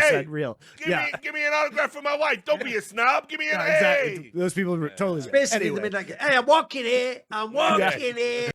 Hey, real. Give me an autograph for my wife. Don't be a snob. Give me an Exactly. Those people are totally It's basically anyway. the midnight. Hey, I'm walking here. I'm walking here.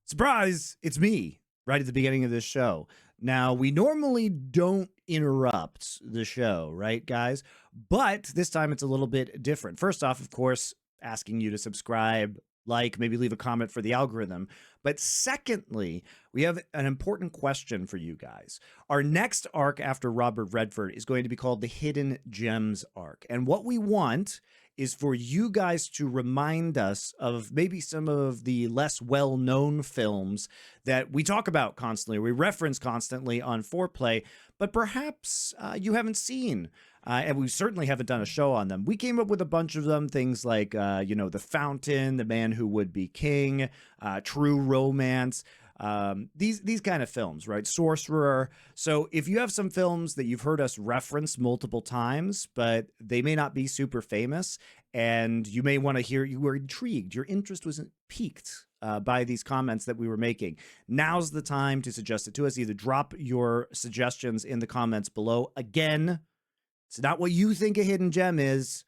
Surprise! It's me right at the beginning of this show. Now, we normally don't interrupt the show, right, guys? But this time it's a little bit different. First off, of course, asking you to subscribe, like, maybe leave a comment for the algorithm. But secondly, we have an important question for you guys. Our next arc after Robert Redford is going to be called the Hidden Gems arc. And what we want is for you guys to remind us of maybe some of the less well-known films that we talk about constantly, we reference constantly on Foreplay, but perhaps you haven't seen. And we certainly haven't done a show on them. We came up with a bunch of them, things like, The Fountain, The Man Who Would Be King, True Romance, these kind of films, right? Sorcerer. So if you have some films that you've heard us reference multiple times, but they may not be super famous, and you may want to hear, you were intrigued, your interest was piqued by these comments that we were making, now's the time to suggest it to us. Either drop your suggestions in the comments below. Again, it's not what you think a hidden gem is.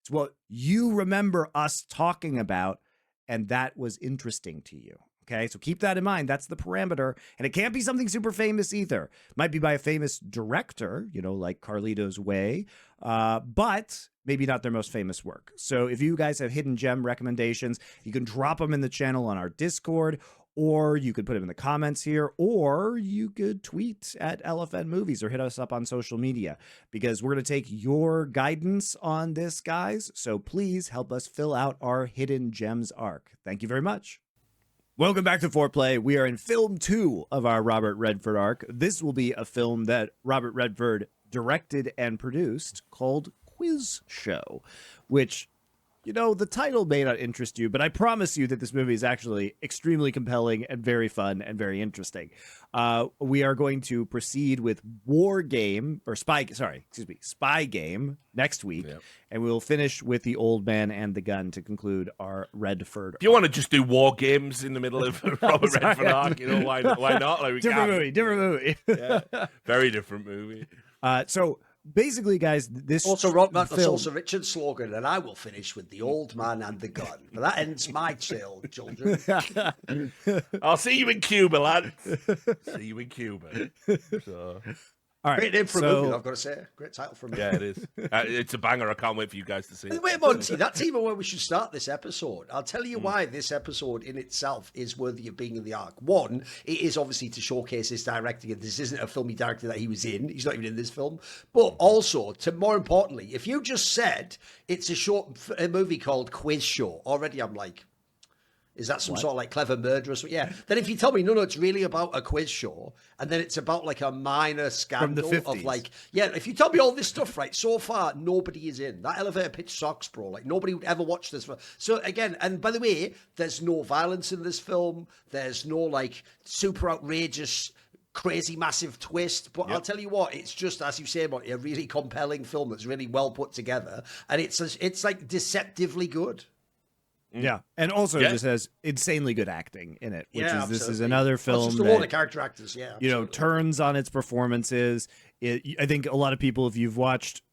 It's what you remember us talking about, and that was interesting to you. Okay, so keep that in mind. That's the parameter. And it can't be something super famous either. It might be by a famous director, like Carlito's Way, but maybe not their most famous work. So if you guys have hidden gem recommendations, you can drop them in the channel on our Discord, or you could put them in the comments here, or you could tweet at LFN Movies or hit us up on social media, because we're going to take your guidance on this, guys. So please help us fill out our Hidden Gems arc. Thank you very much. Welcome back to Foreplay. We are in film 2 of our Robert Redford arc. This will be a film that Robert Redford directed and produced called Quiz Show, which, the title may not interest you, but I promise you that this movie is actually extremely compelling and very fun and very interesting. We are going to proceed with Spy Game next week, and we'll finish with The Old Man and the Gun to conclude our Redford. If you want to just do War Games in the middle of Robert Redford arc, why not? Like, different movie. Yeah, very different movie. So basically, guys, this also Rob also Richard's slogan, and I will finish with The Old Man and the Gun. But that ends my tale, children. I'll see you in Cuba, lad. See you in Cuba. So. All right, great name for a movie, I've got to say. Great title for a movie. Yeah, it is. It's a banger. I can't wait for you guys to see it. Wait, Monty, that's even where we should start this episode. I'll tell you why this episode in itself is worthy of being in the arc. One, it is obviously to showcase his directing, and this isn't a film he directed that he was in. He's not even in this film. But also, more importantly, if you just said it's a movie called Quiz Show, already I'm like, is that some sort of like clever murder or something? Yeah. Then if you tell me, no, it's really about a quiz show, and then it's about like a minor scandal of like, if you tell me all this stuff, right, so far, nobody is in. That elevator pitch sucks, bro. Like, nobody would ever watch this. So again, and by the way, there's no violence in this film. There's no like super outrageous, crazy, massive twist. But I'll tell you what, it's just, as you say, Monty, a really compelling film that's really well put together. And it's like deceptively good. Yeah, and also just has insanely good acting in it, which is this is another film just a lot of character actors, turns on its performances. I think a lot of people, if you've watched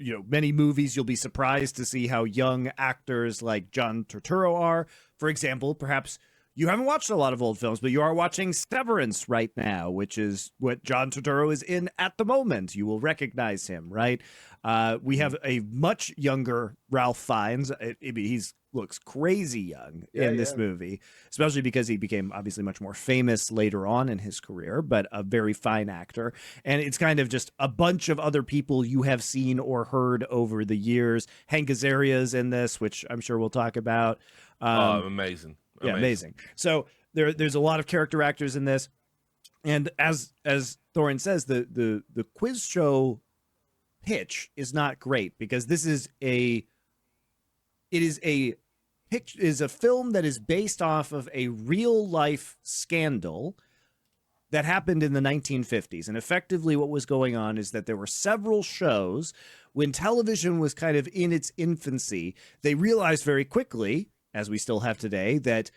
many movies, you'll be surprised to see how young actors like John Turturro are. For example, perhaps you haven't watched a lot of old films, but you are watching Severance right now, which is what John Turturro is in at the moment. You will recognize him, right? We have a much younger Ralph Fiennes. He's looks crazy young in this movie, especially because he became obviously much more famous later on in his career, but a very fine actor. And it's kind of just a bunch of other people you have seen or heard over the years. Hank Azaria's in this, which I'm sure we'll talk about. Amazing. Yeah, amazing. So there's a lot of character actors in this. And as Doren says, the quiz show pitch is not great, because this is a film that is based off of a real life scandal that happened in the 1950s. And effectively what was going on is that there were several shows when television was kind of in its infancy. They realized very quickly, as we still have today, that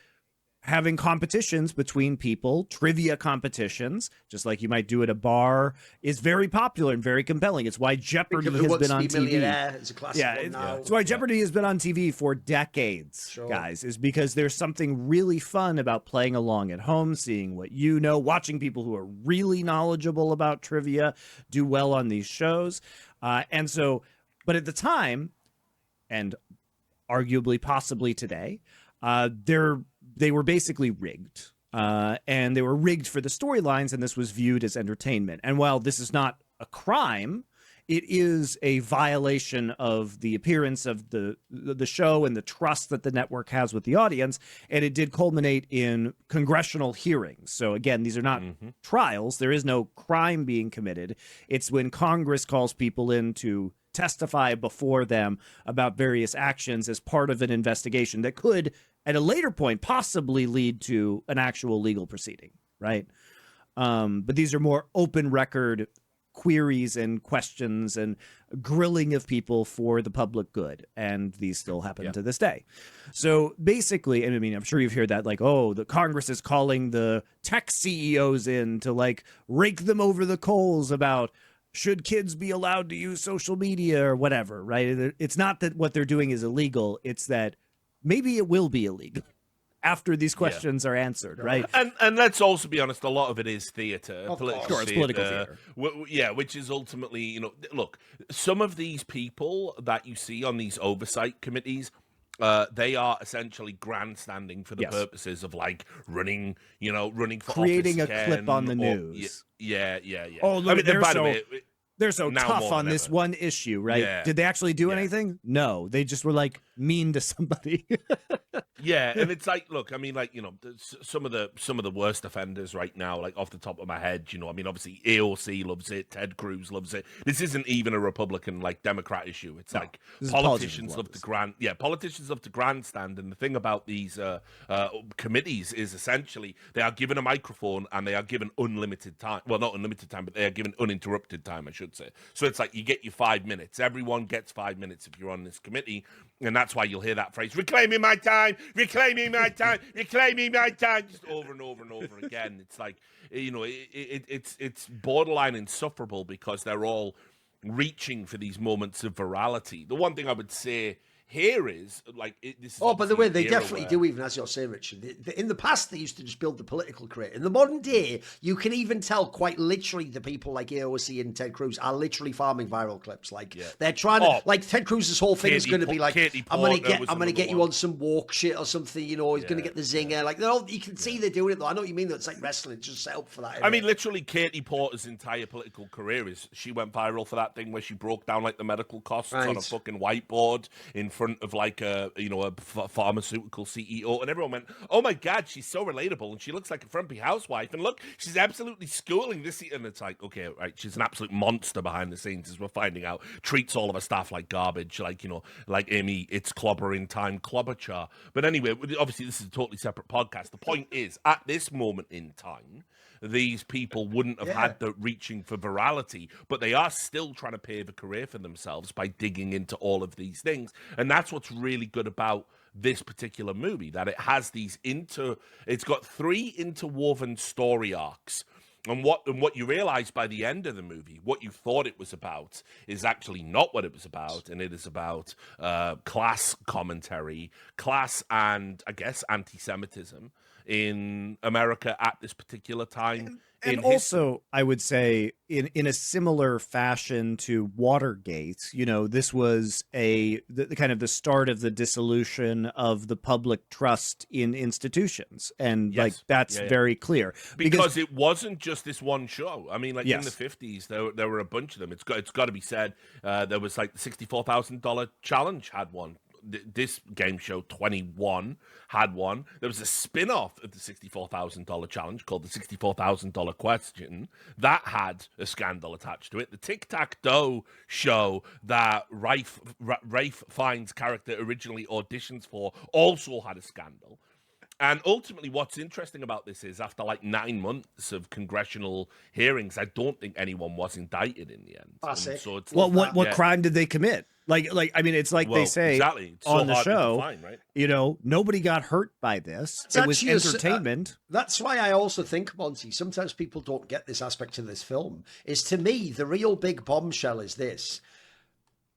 having competitions between people, trivia competitions, just like you might do at a bar, is very popular and very compelling. It's why Jeopardy has been on TV. It's a classic one now. It's why Jeopardy has been on TV for decades, guys, is because there's something really fun about playing along at home, seeing what you know, watching people who are really knowledgeable about trivia do well on these shows. But at the time, and arguably possibly today, they were basically rigged, and they were rigged for the storylines, and this was viewed as entertainment. And while this is not a crime, it is a violation of the appearance of the show and the trust that the network has with the audience, and it did culminate in congressional hearings. So again, these are not trials. There is no crime being committed. It's when Congress calls people in to testify before them about various actions as part of an investigation that could, at a later point, possibly lead to an actual legal proceeding, right? But these are more open record queries and questions and grilling of people for the public good, and these still happen to this day. So basically, and I mean, I'm sure you've heard that, like, oh, the Congress is calling the tech CEOs in to like rake them over the coals about should kids be allowed to use social media or whatever, right? It's not that what they're doing is illegal. It's that maybe it will be illegal after these questions are answered, right? And let's also be honest, a lot of it is theater. Political theater. Which is ultimately, you know, look, some of these people that you see on these oversight committees, they are essentially grandstanding for the purposes of like running for creating office a clip on the news. Yeah. Oh, look, I mean, they're so tough on this one issue, right? Yeah. Did they actually do anything? No, they just were like mean to somebody. Yeah, and it's like, look, I mean, like, you know, some of the worst offenders right now, like off the top of my head, you know, I mean, obviously AOC loves it, Ted Cruz loves it. This isn't even a Republican like Democrat issue. It's like politicians love to grandstand, and the thing about these committees is essentially they are given a microphone and they are given unlimited time. Well, not unlimited time, but they are given uninterrupted time, I should say. So it's like you get your 5 minutes. Everyone gets 5 minutes if you're on this committee, and that's why you'll hear that phrase, reclaiming my time, reclaiming my time, reclaiming my time, just over and over and over again. It's like, you know, it's borderline insufferable because they're all reaching for these moments of virality. The one thing I would say here is like this is by the way, they definitely do, even as you're saying, Richard. In the past, they used to just build the political career. In the modern day, you can even tell quite literally the people like AOC and Ted Cruz are literally farming viral clips. Like they're trying to, like Ted Cruz's whole thing is going to be like, I'm going to get you on some walk shit or something. You know, he's going to get the zinger. Like they're all, you can see they're doing it though. I know what you mean though. It's like wrestling, it's just set up for that. I mean, literally, Katie Porter's entire political career she went viral for that thing where she broke down like the medical costs on a fucking whiteboard in front of like a pharmaceutical CEO, and everyone went, oh my god, she's so relatable and she looks like a frumpy housewife, and look, she's absolutely schooling this, and it's like, okay, right, she's an absolute monster behind the scenes, as we're finding out, treats all of her staff like garbage, like, you know, like Amy, it's clobbering time, Clobberchar. But anyway, obviously this is a totally separate podcast. The point is, at this moment in time, these people wouldn't have had the reaching for virality, but they are still trying to pave a career for themselves by digging into all of these things. And that's what's really good about this particular movie, that it has it's got 3 interwoven story arcs. And what you realize by the end of the movie, what you thought it was about is actually not what it was about, and it is about class commentary, class and, I guess, anti-Semitism in America at this particular time. And also, I would say, in a similar fashion to Watergate, you know, this was the kind of the start of the dissolution of the public trust in institutions, and like that's very clear because it wasn't just this one show. I mean, like in the 50s, there were a bunch of them. It's got to be said. There was like the $64,000 challenge had one. This game show 21 had one. There was a spin-off of the $64,000 challenge called the $64,000 question that had a scandal attached to it. The Tic-Tac-Toe show that Rafe Fiennes' character originally auditions for also had a scandal. And ultimately, what's interesting about this is after like 9 months of congressional hearings, I don't think anyone was indicted in the end. So it's well, what crime did they commit? Like I mean, it's like they say exactly. It's on so the hard show, to define, right? you know, nobody got hurt by this. It was entertainment. That's why I also think, Monty, sometimes people don't get this aspect of this film, is to me, the real big bombshell is this.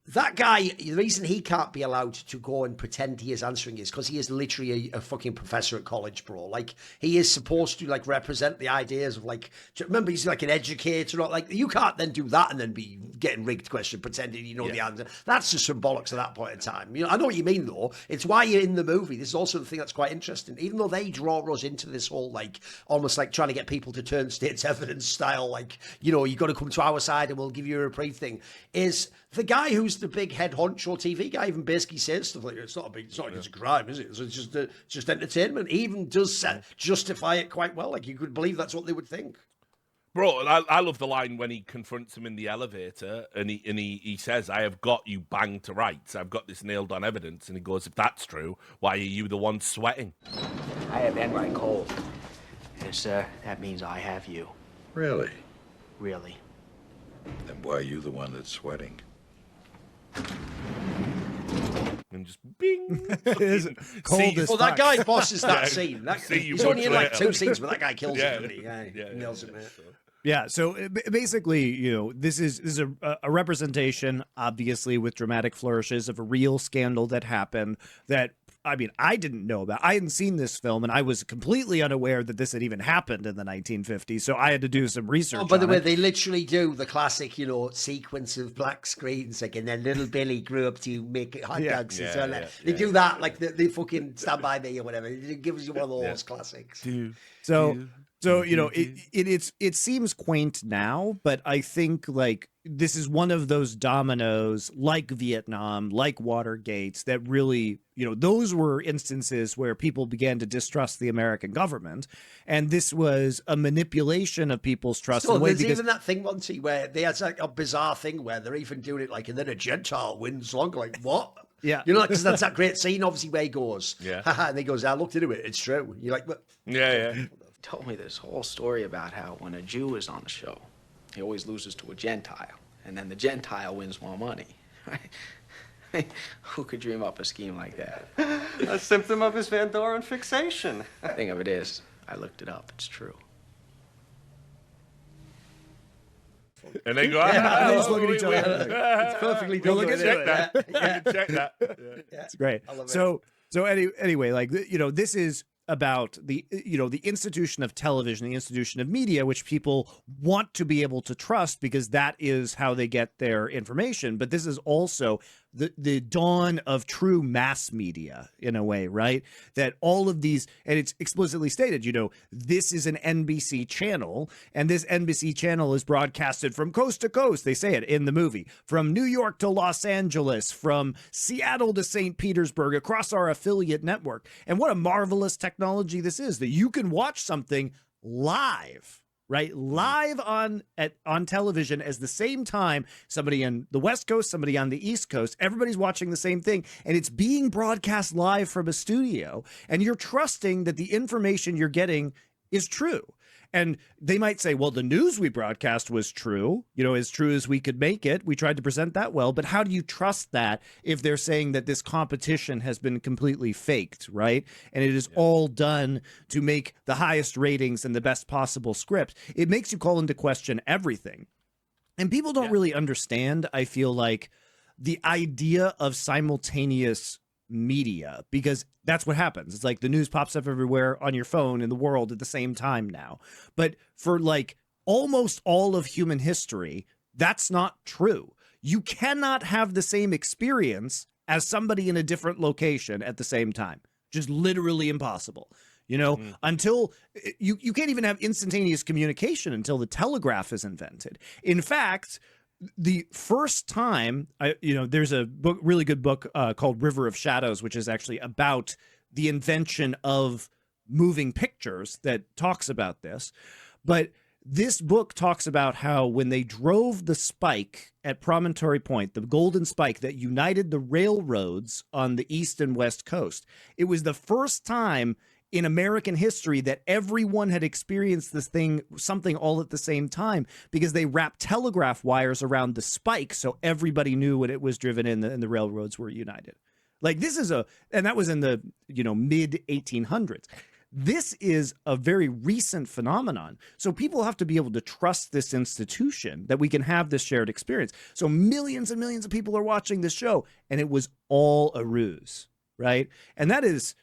That guy, the reason he can't be allowed to go and pretend he is answering is because he is literally a fucking professor at college, bro. Like, he is supposed to, like, represent the ideas of, like, remember, he's like an educator, not like, you can't then do that and then be getting rigged question, pretending you know the answer. That's just symbolics at that point in time. You know, I know what you mean, though. It's why you're in the movie. This is also the thing that's quite interesting. Even though they draw us into this whole, like, almost like trying to get people to turn state's evidence style, like, you know, you got to come to our side and we'll give you a reprieve thing, is the guy who's the big head honcho TV guy even basically says stuff like, it's not like it's a crime, is it? It's just entertainment. He even does justify it quite well. Like, you could believe that's what they would think. Bro, I love the line when he confronts him in the elevator and he says, I have got you banged to rights. I've got this nailed on evidence. And he goes, if that's true, why are you the one sweating? I have Enright cold. Yes, sir. That means I have you. Really? Really. Then why are you the one that's sweating? And just bing. Cold as well, that guy bosses that scene. He's only in like 2 scenes, but that guy kills it. He nails it, man. Yeah, so basically, you know, this is a representation, obviously, with dramatic flourishes of a real scandal that happened that, I mean, I didn't know about. I hadn't seen this film, and I was completely unaware that this had even happened in the 1950s, so I had to do some research on it. By the way, they literally do the classic, you know, sequence of black screens, like, and then little Billy grew up to make hot dogs and so on. They do that, like, they fucking Stand By Me or whatever. It gives you one of those classics. So you know, it seems quaint now, but I think like this is one of those dominoes, like Vietnam, like Watergate, that really, you know, those were instances where people began to distrust the American government, and this was a manipulation of people's trust. So there's even that thing, Monty, where they had like a bizarre thing where they're even doing it like, and then a Gentile wins long, like what? Yeah, you know, because that's that great scene, obviously, where he goes, and he goes, I looked into it, it's true. You're like, what? Yeah. Told me this whole story about how when a Jew is on the show, he always loses to a Gentile, and then the Gentile wins more money. Right? Who could dream up a scheme like that? A symptom of his Van Doren fixation. The thing of it is, I looked it up. It's true. And they go, they just look at each other. It's perfectly done. Look at that. Check that. It's great. So anyway, like, you know, this is about the, you know, the institution of television, the institution of media, which people want to be able to trust because that is how they get their information. But this is also the dawn of true mass media in a way, right? That all of these, and it's explicitly stated, you know, this is an NBC channel, and this NBC channel is broadcasted from coast to coast. They say it in the movie, from New York to Los Angeles, from Seattle to St. Petersburg, across our affiliate network. And what a marvelous technology this is, that you can watch something live, right? Live on television at the same time, somebody on the West Coast, somebody on the East Coast, everybody's watching the same thing, and it's being broadcast live from a studio, and you're trusting that the information you're getting is true. And they might say, well, the news we broadcast was true, you know, as true as we could make it. We tried to present that well. But how do you trust that if they're saying that this competition has been completely faked, right? And it is all done to make the highest ratings and the best possible script. It makes you call into question everything. And people don't really understand, I feel like, the idea of simultaneous media, because that's what happens. It's like the news pops up everywhere on your phone in the world at the same time now. But for like almost all of human history, that's not true. You cannot have the same experience as somebody in a different location at the same time. Just literally impossible. You know, until you can't even have instantaneous communication until the telegraph is invented. In fact, the first time, there's a book, really good book called River of Shadows, which is actually about the invention of moving pictures that talks about this. But this book talks about how when they drove the spike at Promontory Point, the golden spike that united the railroads on the east and west coast, it was the first time in American history that everyone had experienced something all at the same time, because they wrapped telegraph wires around the spike so everybody knew when it was driven in and the railroads were united. Like and that was in the, mid 1800s. This is a very recent phenomenon. So people have to be able to trust this institution that we can have this shared experience. So millions and millions of people are watching this show, and it was all a ruse, right? And that is,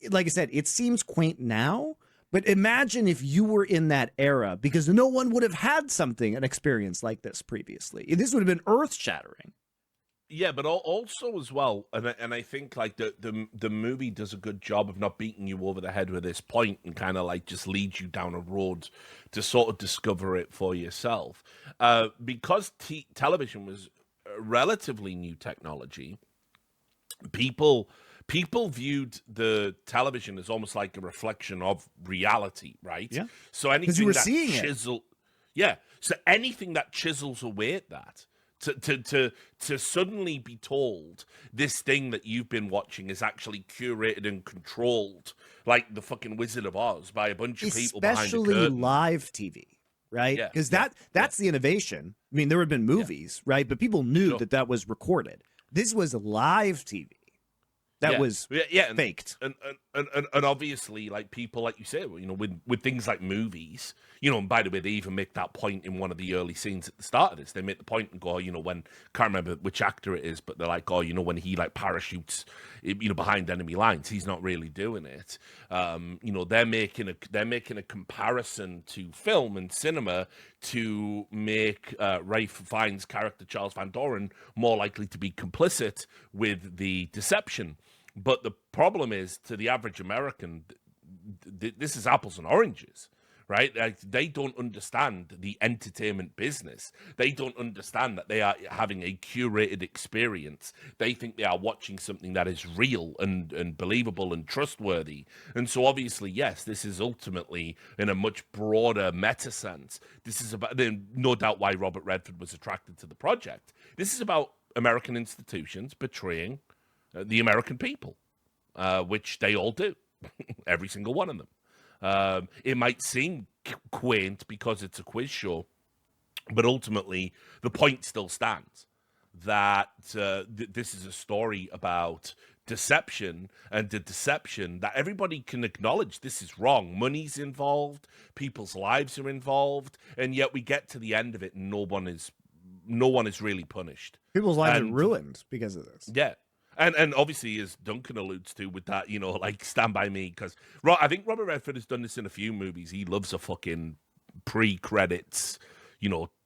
like I said, it seems quaint now, but imagine if you were in that era, because no one would have had an experience like this previously. This would have been earth-shattering. Yeah, but also as well, and I think like the movie does a good job of not beating you over the head with this point and kind of like just leads you down a road to sort of discover it for yourself. Because television was a relatively new technology, people viewed the television as almost like a reflection of reality, right? Yeah. So anything you were that seeing so anything that chisels away at that, to suddenly be told this thing that you've been watching is actually curated and controlled like the fucking Wizard of Oz by a bunch of people behind the curtain. Especially live TV, right? Because that's the innovation. I mean, there have been movies, right? But people knew that was recorded. This was live TV. That was faked. And obviously, like people, like you said, with things like movies, and by the way, they even make that point in one of the early scenes at the start of this. They make the point and go, when, can't remember which actor it is, but they're like, when he like parachutes, behind enemy lines, he's not really doing it. They're making a comparison to film and cinema to make Ralph Fiennes' character Charles Van Doren more likely to be complicit with the deception. But the problem is, to the average American, this is apples and oranges, right? Like, they don't understand the entertainment business. They don't understand that they are having a curated experience. They think they are watching something that is real and believable and trustworthy. And so obviously, yes, this is ultimately, in a much broader meta sense, this is about, no doubt why Robert Redford was attracted to the project. This is about American institutions betraying the American people, which they all do, every single one of them. It might seem quaint because it's a quiz show, but ultimately the point still stands that this is a story about deception, and the deception that everybody can acknowledge this is wrong. Money's involved, people's lives are involved, and yet we get to the end of it and no one is really punished. People's lives are ruined because of this. Yeah. And obviously, as Duncan alludes to with that, like Stand By Me, because I think Robert Redford has done this in a few movies. He loves a fucking pre-credits,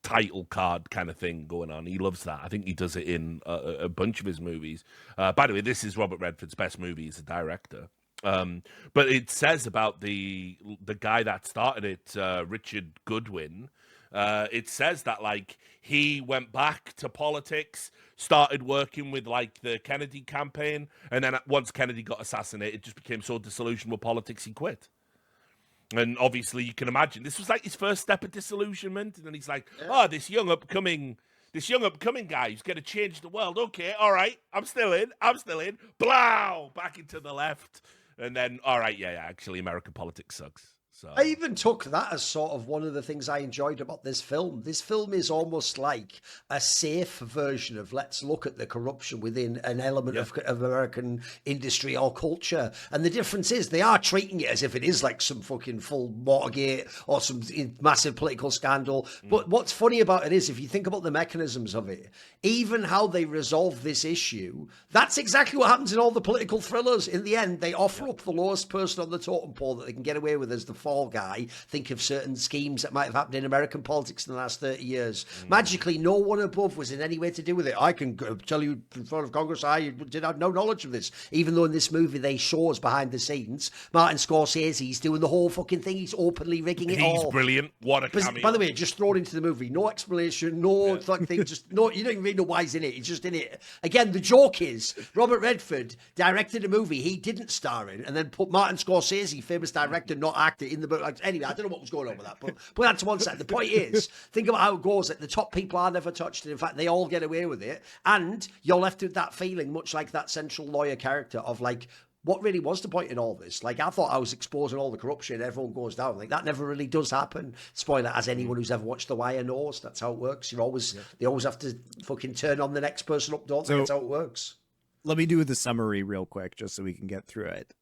title card kind of thing going on. He loves that. I think he does it in a bunch of his movies. By the way, this is Robert Redford's best movie as a director. But it says about the guy that started it, Richard Goodwin. It says that like he went back to politics, started working with like the Kennedy campaign, and then once Kennedy got assassinated, it just became so disillusioned with politics he quit. And obviously you can imagine this was like his first step of disillusionment, and then he's like, this young upcoming guy who's going to change the world. Okay, all right, I'm still in. Blow, back into the left, and then all right, actually American politics sucks. So. I even took that as sort of one of the things I enjoyed about this film. This film is almost like a safe version of let's look at the corruption within an element of American industry or culture. And the difference is they are treating it as if it is like some fucking full Watergate or some massive political scandal. But what's funny about it is if you think about the mechanisms of it, even how they resolve this issue, that's exactly what happens in all the political thrillers. In the end, they offer up the lowest person on the totem pole that they can get away with as the fall guy. Think of certain schemes that might have happened in American politics in the last 30 years. Magically, no one above was in any way to do with it. I can tell you in front of Congress, I did have no knowledge of this. Even though in this movie they show us behind the scenes, Martin Scorsese's doing the whole fucking thing. He's openly rigging it all. He's brilliant. What a cameo. By the way, just thrown into the movie. No explanation, no thing, just no, you don't even really know why he's in it. He's just in it. Again, the joke is Robert Redford directed a movie he didn't star in and then put Martin Scorsese, famous director, not actor, in the book. Anyway, I don't know what was going on with that, but put that to one side. The point is, think about how it goes. That the top people are never touched, and in fact, they all get away with it. And you're left with that feeling, much like that central lawyer character, of like, what really was the point in all this? Like, I thought I was exposing all the corruption, everyone goes down. Like, that never really does happen. Spoiler, as anyone who's ever watched The Wire knows, that's how it works. They always have to fucking turn on the next person up, don't they? That's how it works. Let me do the summary real quick, just so we can get through it.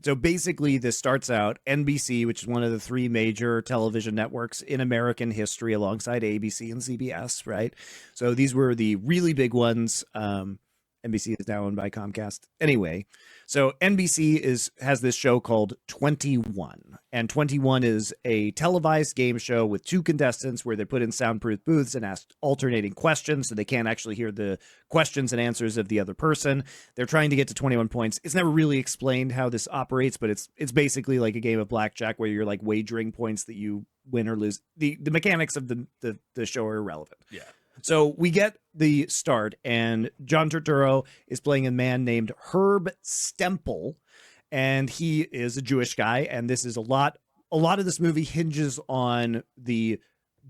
So basically, this starts out NBC, which is one of the three major television networks in American history, alongside ABC and CBS, right? So these were the really big ones. NBC is now owned by Comcast. Anyway, so NBC has this show called 21. And 21 is a televised game show with two contestants where they put in soundproof booths and ask alternating questions so they can't actually hear the questions and answers of the other person. They're trying to get to 21 points. It's never really explained how this operates, but it's basically like a game of blackjack where you're like wagering points that you win or lose. The mechanics of the show are irrelevant. Yeah. So we get the start, and John Turturro is playing a man named Herb Stempel, and he is a Jewish guy, and this is a lot of this movie hinges on the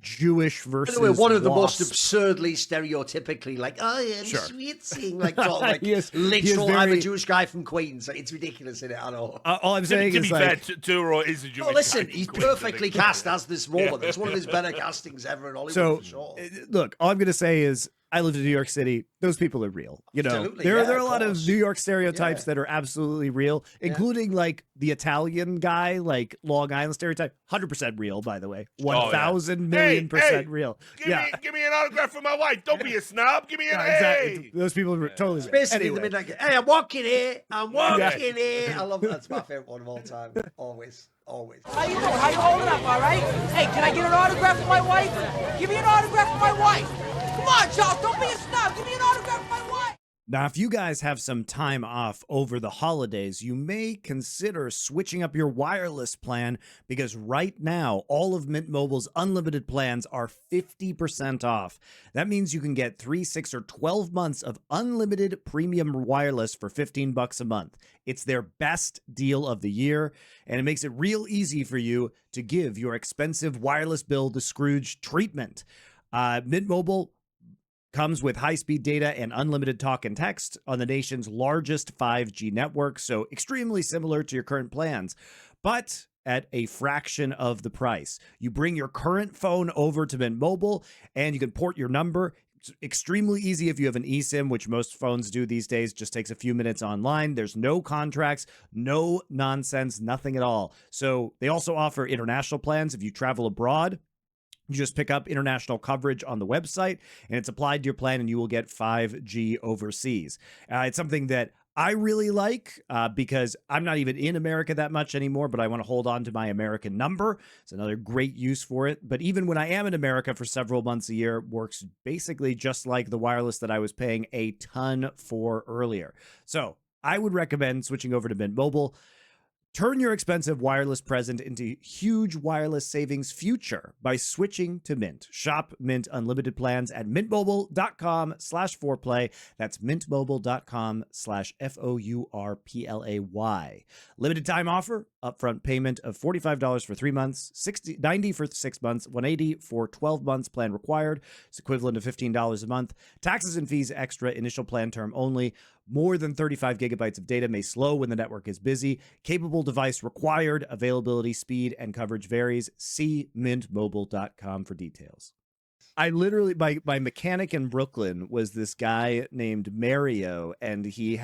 Jewish versus one of the WASP. most absurdly stereotypically like, oh yeah, Sure. schwitzing, like sort of like He is literal. very- I'm a Jewish guy from Queens. Like, it's ridiculous in it. I know. All I'm saying To is be like, fair, Turo is a Jewish Oh, listen, guy. he's Queens, I perfectly think. cast as this role. It's one of his better castings ever in Hollywood. so for sure. look, all I'm going to say is I lived in New York City. Those people are real. You know, Absolutely, there yeah, are a of lot of course. New York stereotypes Yeah. that are absolutely real, including like the Italian guy, like Long Island stereotype, 100% real, by the way, 1,000,000,000% real. Give me an autograph for my wife. Don't be a snob. Give me an exactly. hey. Those people are totally It's real. basically Anyway. the midnight. Hey, I'm walking here. I'm walking here. I love that. That's my favorite one of all time. Always. How you doing? How you holding up, all right? Hey, can I get an autograph for my wife? Give me an autograph for my wife. Come on, Charles, don't be a snob. Give me an autograph for my wife. Now, if you guys have some time off over the holidays, you may consider switching up your wireless plan because right now, all of Mint Mobile's unlimited plans are 50% off. That means you can get 3, 6, or 12 months of unlimited premium wireless for $15 a month. It's their best deal of the year, and it makes it real easy for you to give your expensive wireless bill the Scrooge treatment. Mint Mobile comes with high-speed data and unlimited talk and text on the nation's largest 5G network, so extremely similar to your current plans, but at a fraction of the price. You bring your current phone over to Mint Mobile, and you can port your number. It's extremely easy if you have an eSIM, which most phones do these days. Just takes a few minutes online. There's no contracts, no nonsense, nothing at all. So they also offer international plans if you travel abroad. You just pick up international coverage on the website, and it's applied to your plan, and you will get 5G overseas. It's something that I really like because I'm not even in America that much anymore, but I want to hold on to my American number. It's another great use for it. But even when I am in America for several months a year, it works basically just like the wireless that I was paying a ton for earlier. So I would recommend switching over to Mint Mobile. Turn your expensive wireless present into huge wireless savings future by switching to Mint. Shop Mint unlimited plans at mintmobile.com/4play. That's mintmobile.com/FOURPLAY. Limited time offer, upfront payment of $45 for 3 months, $90 for 6 months, $180 for 12 months, plan required. It's equivalent to $15 a month. Taxes and fees extra, initial plan term only. More than 35 gigabytes of data may slow when the network is busy. Capable device required. Availability, speed, and coverage varies. See mintmobile.com for details. I literally, my mechanic in Brooklyn was this guy named Mario, and he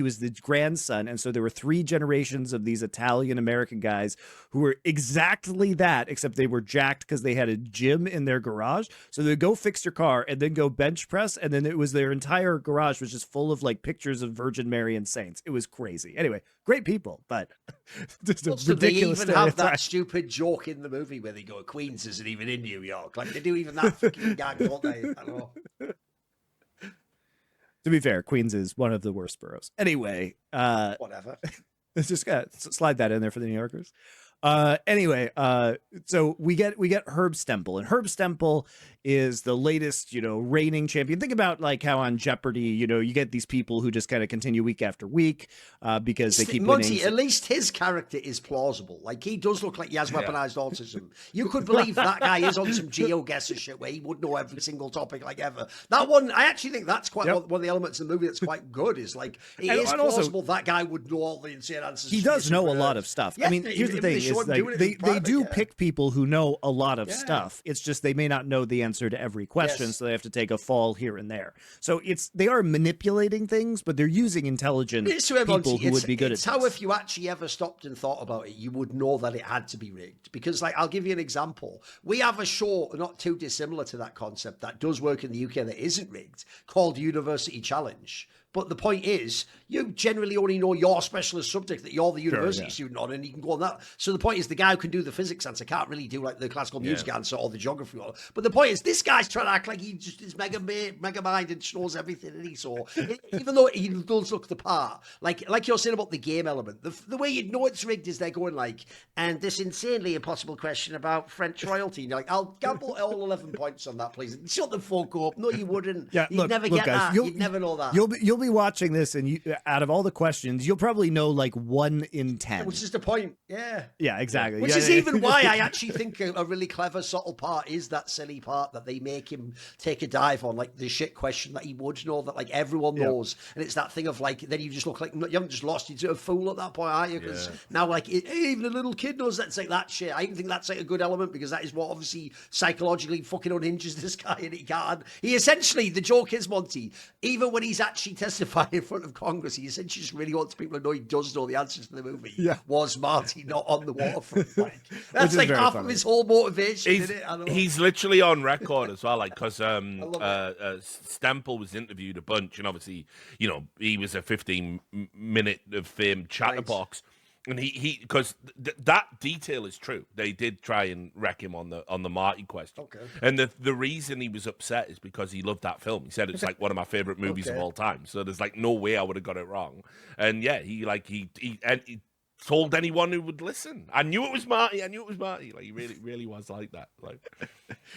was the grandson, and so there were 3 generations of these Italian American guys who were exactly that, except they were jacked because they had a gym in their garage. So they'd go fix your car and then go bench press, and then it was their entire garage was just full of like pictures of Virgin Mary and saints. It was crazy. Anyway, great people, but just a Also, they ridiculous even have stereotype. that stupid joke in the movie where they go, Queens isn't even in New York. Like, they do even that fucking gag, don't they? I don't know. To be fair, Queens is one of the worst boroughs. Anyway, Whatever. let's just slide that in there for the New Yorkers. Anyway, so we get Herb Stempel, and Herb Stempel is the latest, reigning champion. Think about like how on Jeopardy, you get these people who just kind of continue week after week because they keep Monty, winning. at least his character is plausible. Like, he does look like he has weaponized autism. You could believe that guy is on some GeoGuessr shit where he would know every single topic like ever. That one, I actually think that's quite one of the elements of the movie that's quite good. Is like, it is plausible that guy would know all the insane answers. He does know a lot of stuff. Yeah, I mean, here's the thing: is like they do pick people who know a lot of stuff. It's just they may not know the answer to every question, so they have to take a fall here and there. So they are manipulating things, but they're using intelligent people who would be good at. It's how if you actually ever stopped and thought about it, you would know that it had to be rigged. Because, like, I'll give you an example. We have a show not too dissimilar to that concept that does work in the UK that isn't rigged, called University Challenge. But the point is, you generally only know your specialist subject that you're the university student on, and you can go on that. So the point is, the guy who can do the physics answer can't really do like the classical music answer or the geography one. But the point is, this guy's trying to act like he just is mega mind and knows everything, and even though he does look the part, like you're saying about the game element, the way you know it's rigged is they're going like, and this insanely impossible question about French royalty. And you're like, I'll gamble all 11 points on that, please. Shut the fuck up. No, you wouldn't. Yeah, You'd never get guys, that. You'd never know that. You'll be watching this, and out of all the questions, you'll probably know like 1 in 10. Which is the point. Yeah, exactly. Which is even why I actually think a really clever, subtle part is that silly part that they make him take a dive on, like the shit question that he would know that like everyone knows, and it's that thing of like, then you just look like you haven't just lost, you're a fool at that point, aren't you? Because now like even a little kid knows that's like that shit. I even think that's like a good element because that is what obviously psychologically fucking unhinges this guy, and he essentially, the joke is, Monty, even when he's actually testifying in front of Congress, he essentially just really wants people to know he does know the answers to the movie. Was Marty not on the waterfront? Like, that's like half of his whole motivation, isn't it? He's literally on record as well, like, because Stempel was interviewed a bunch, and obviously, he was a 15-minute of fame chatterbox. And he because that detail is true. They did try and wreck him on the Marty question. Okay. And the reason he was upset is because he loved that film. He said it's like one of my favorite movies of all time. So there's like no way I would have got it wrong. And yeah, he told anyone who would listen. I knew it was Marty. Like, he really was like that. Like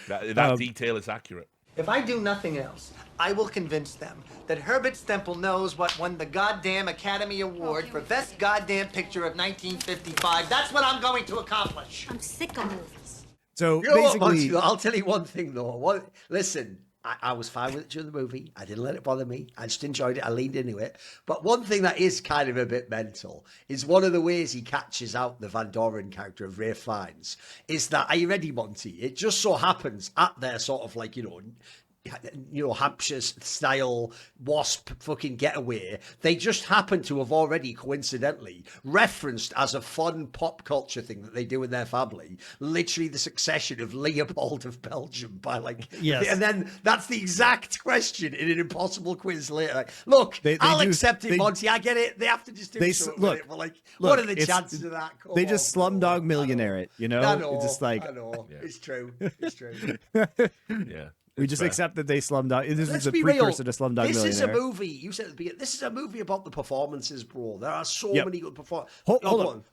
that detail is accurate. If I do nothing else, I will convince them that Herbert Stempel knows what won the goddamn Academy Award for Best Goddamn Picture of 1955. That's what I'm going to accomplish. I'm sick of movies. So basically, I'll tell you one thing though. Listen, I was fine with it during the movie. I didn't let it bother me. I just enjoyed it. I leaned into it. But one thing that is kind of a bit mental is one of the ways he catches out the Van Doren character of Ralph Fiennes is that, are you ready, Monty? It just so happens at their sort of like, Hampshire style wasp fucking getaway, they just happen to have already coincidentally referenced as a fun pop culture thing that they do in their family, literally the succession of Leopold of Belgium by and then that's the exact question in an impossible quiz later. Like, look, I'll accept it, Monty. I get it. They have to just do something with it. But like, what are the chances of that? They just Slumdog Millionaire it, I know. It's just like, I know. Yeah. It's true. Yeah. We just accept that they Slumdog. This is a be precursor real. to Slumdog Millionaire. This is a movie. You said at the beginning. This is a movie about the performances, bro. There are so many good performances. Hold on.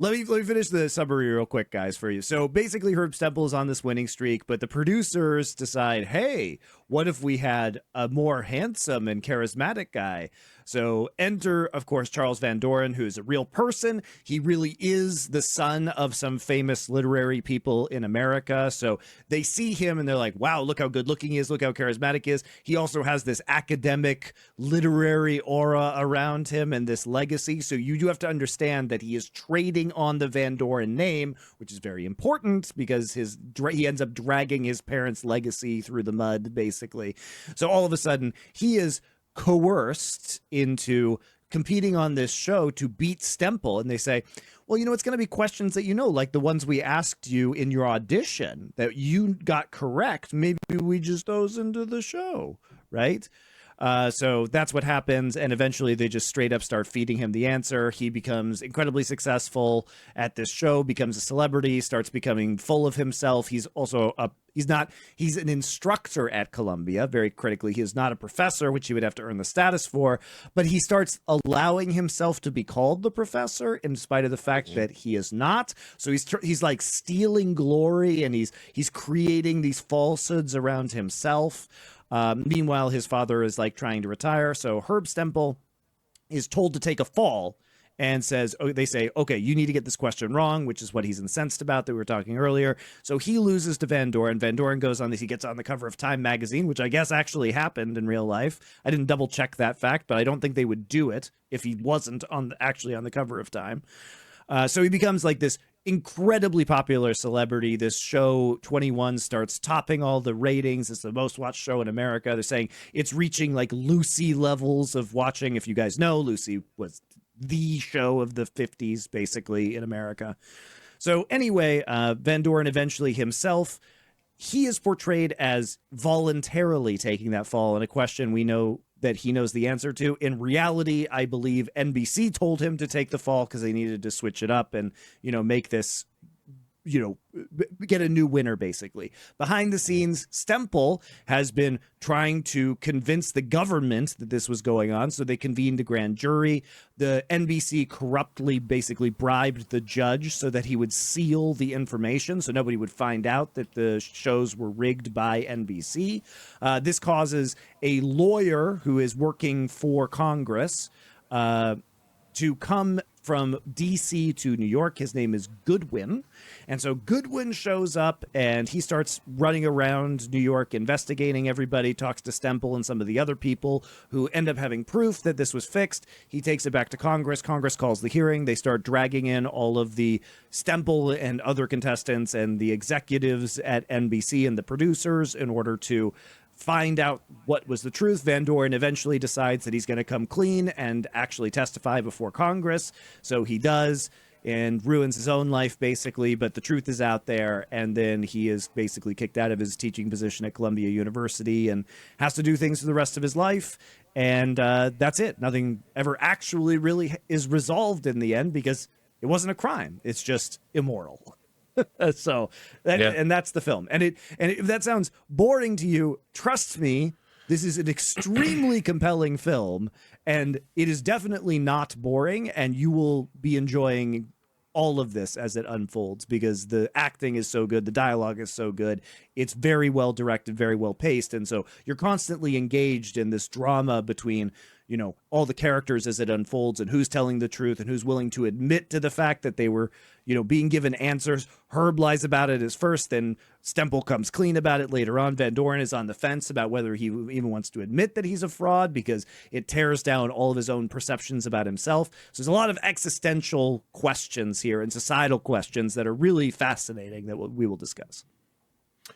Let me finish the summary real quick, guys, for you. So basically, Herb Stempel is on this winning streak, but the producers decide, hey, what if we had a more handsome and charismatic guy? So enter, of course, Charles Van Doren, who is a real person. He really is the son of some famous literary people in America. So they see him and they're like, wow, look how good looking he is. Look how charismatic he is. He also has this academic literary aura around him and this legacy. So you do have to understand that he is trading on the Van Doren name, which is very important because he ends up dragging his parents' legacy through the mud, basically. So all of a sudden, he is coerced into competing on this show to beat Stempel. And they say, well, it's going to be questions that like the ones we asked you in your audition that you got correct. Maybe we just throw those into the show, right? So that's what happens, and eventually they just straight up start feeding him the answer. He becomes incredibly successful at this show, becomes a celebrity, starts becoming full of himself. He's also he's an instructor at Columbia, very critically. He is not a professor, which he would have to earn the status for, but he starts allowing himself to be called the professor in spite of the fact that he is not. So he's like stealing glory, and he's creating these falsehoods around himself. Meanwhile, his father is like trying to retire. So Herb Stempel is told to take a fall and they say, okay, you need to get this question wrong, which is what he's incensed about that we were talking earlier. So he loses to Van Doren. Van Doren goes on this. He gets on the cover of Time magazine, which I guess actually happened in real life. I didn't double check that fact, but I don't think they would do it if he wasn't actually on the cover of Time. So he becomes like this incredibly popular celebrity. This show 21 starts topping all the ratings. It's the most watched show in America. They're saying it's reaching like Lucy levels of watching. If you guys know, Lucy was the show of the 50s basically in America. So anyway, Van Doren eventually himself, he is portrayed as voluntarily taking that fall in a question we know that he knows the answer to. In reality, I believe NBC told him to take the fall because they needed to switch it up and, make this, get a new winner, basically. Behind the scenes, Stempel has been trying to convince the government that this was going on, so they convened a grand jury. The NBC corruptly basically bribed the judge so that he would seal the information so nobody would find out that the shows were rigged by NBC. This causes a lawyer who is working for Congress to come from D.C. to New York. His name is Goodwin. And so Goodwin shows up and he starts running around New York investigating everybody, talks to Stempel and some of the other people who end up having proof that this was fixed. He takes it back to Congress. Congress calls the hearing. They start dragging in all of the Stempel and other contestants and the executives at NBC and the producers in order to find out what was the truth. Van Doren eventually decides that he's going to come clean and actually testify before Congress. So he does and ruins his own life, basically. But the truth is out there. And then he is basically kicked out of his teaching position at Columbia University and has to do things for the rest of his life. And that's it. Nothing ever actually really is resolved in the end because it wasn't a crime. It's just immoral. So and that's the film. And if that sounds boring to you, trust me, this is an extremely compelling film, and it is definitely not boring, and you will be enjoying all of this as it unfolds because the acting is so good, the dialogue is so good, it's very well directed, very well paced, and so you're constantly engaged in this drama between all the characters as it unfolds and who's telling the truth and who's willing to admit to the fact that they were, being given answers. Herb lies about it at first, then Stempel comes clean about it later on. Van Doren is on the fence about whether he even wants to admit that he's a fraud because it tears down all of his own perceptions about himself. So there's a lot of existential questions here and societal questions that are really fascinating that we will discuss.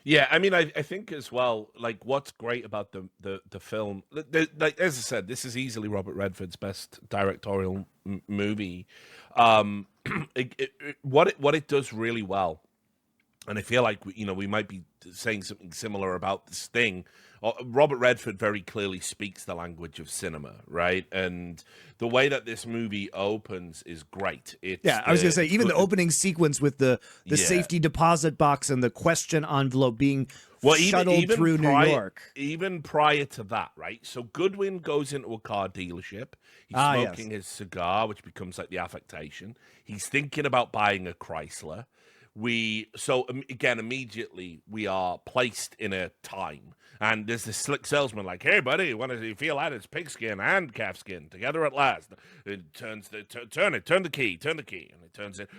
Yeah, I mean, I think as well, like, what's great about the film, like as I said, this is easily Robert Redford's best directorial movie. What it does really well, and I feel like we might be saying something similar about this thing. Robert Redford very clearly speaks the language of cinema, right? And the way that this movie opens is great. I was going to say, even the opening sequence with the safety deposit box and the question envelope being shuttled through New York. Even prior to that, right? So Goodwin goes into a car dealership. He's smoking his cigar, which becomes like the affectation. He's thinking about buying a Chrysler. Immediately we are placed in a time. And there's this slick salesman like, hey, buddy, you feel that? It's pigskin and calfskin together at last. It turn the key. And it turns it.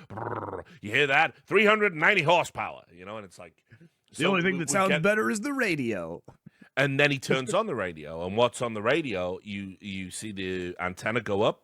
You hear that? 390 horsepower, and it's like. The only thing that sounds better is the radio. And then he turns on the radio. And what's on the radio? You see the antenna go up.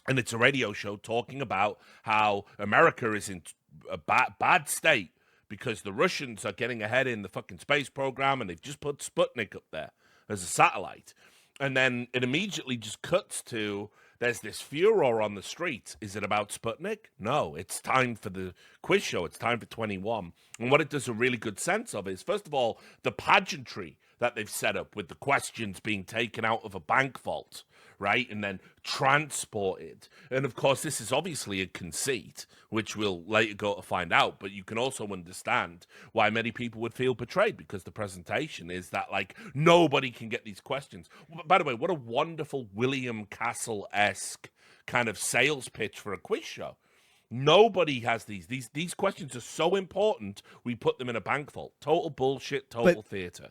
And it's a radio show talking about how America is in a bad state because the Russians are getting ahead in the fucking space program and they've just put Sputnik up there as a satellite. And then it immediately just cuts to, there's this furor on the streets. Is it about Sputnik? No, it's time for the quiz show. It's time for 21. And what it does a really good sense of is, first of all, the pageantry that they've set up with the questions being taken out of a bank vault, right, and then transported. And of course, this is obviously a conceit, which we'll later go to find out, but you can also understand why many people would feel betrayed, because the presentation is that, like, nobody can get these questions. By the way, what a wonderful William Castle-esque kind of sales pitch for a quiz show. Nobody has these. These questions are so important, we put them in a bank vault. Total bullshit, total theater.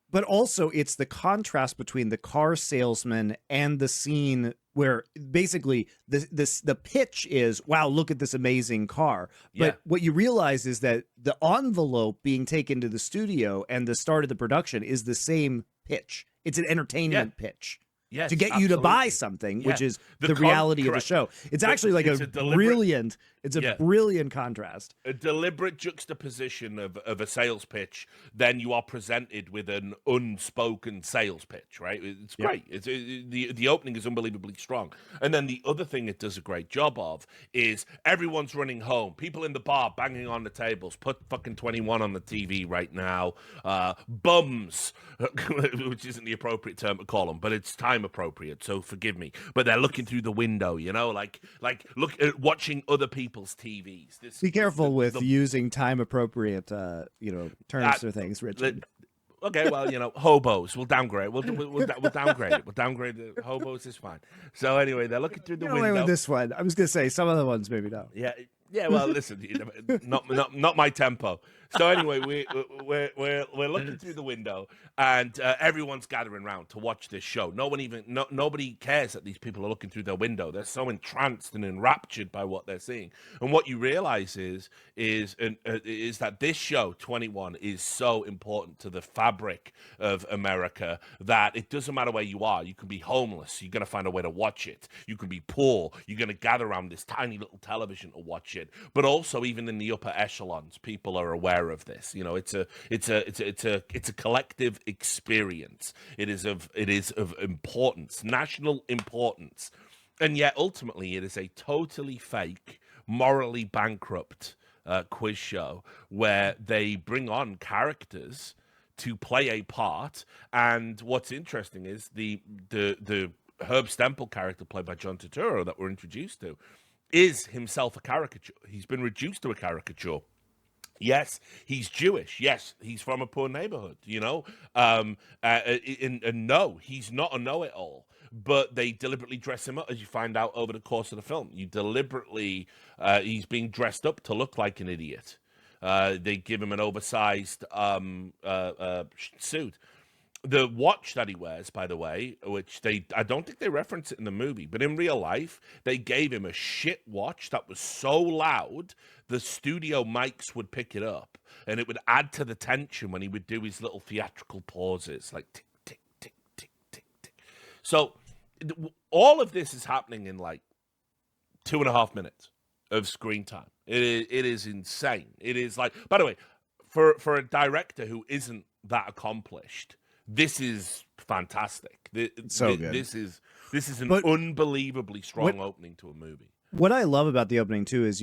But also, it's the contrast between the car salesman and the scene where basically the pitch is, wow, look at this amazing car. But what you realize is that the envelope being taken to the studio and the start of the production is the same pitch. It's an entertainment pitch. Yes, to get you to buy something, which is the reality of the show. It's actually like a brilliant, brilliant contrast. A deliberate juxtaposition of a sales pitch. Then you are presented with an unspoken sales pitch, right? It's great. The opening is unbelievably strong. And then the other thing it does a great job of is everyone's running home. People in the bar banging on the tables. Put fucking 21 on the TV right now. Bums, which isn't the appropriate term to call them, but it's time appropriate, so forgive me. But they're looking through the window, you know, like look at watching other people's TVs. Be careful with using time appropriate terms for things, Richard. Okay, well, you know, hobos. We'll downgrade. We'll downgrade it. We'll downgrade it. Hobos is fine. So anyway, they're looking through the window. Away with this one. I was gonna say some other ones maybe no. Yeah. Well, listen, not my tempo. So anyway, we're looking through the window, and everyone's gathering around to watch this show. Nobody cares that these people are looking through their window. They're so entranced and enraptured by what they're seeing. And what you realize is that this show 21 is so important to the fabric of America that it doesn't matter where you are. You can be homeless. You're gonna find a way to watch it. You can be poor. You're gonna gather around this tiny little television to watch it. But also, even in the upper echelons, people are aware of this. You know, it's a collective experience. It is of importance, national importance, and yet ultimately it is a totally fake, morally bankrupt quiz show where they bring on characters to play a part. And what's interesting is the Herb Stempel character played by John Turturro that we're introduced to is himself a caricature. He's been reduced to a caricature. Yes, he's Jewish. Yes, he's from a poor neighborhood, you know. And no, he's not a know-it-all. But they deliberately dress him up, as you find out over the course of the film. He's being dressed up to look like an idiot. They give him an oversized suit. The watch that he wears, by the way, which I don't think they reference it in the movie, but in real life, they gave him a shit watch that was so loud, the studio mics would pick it up, and it would add to the tension when he would do his little theatrical pauses, like tick, tick, tick, tick, tick, tick. So all of this is happening in like 2.5 minutes of screen time. It is insane. It is like, by the way, for a director who isn't that accomplished, this is fantastic. Good. This is an unbelievably strong opening to a movie. What I love about the opening too is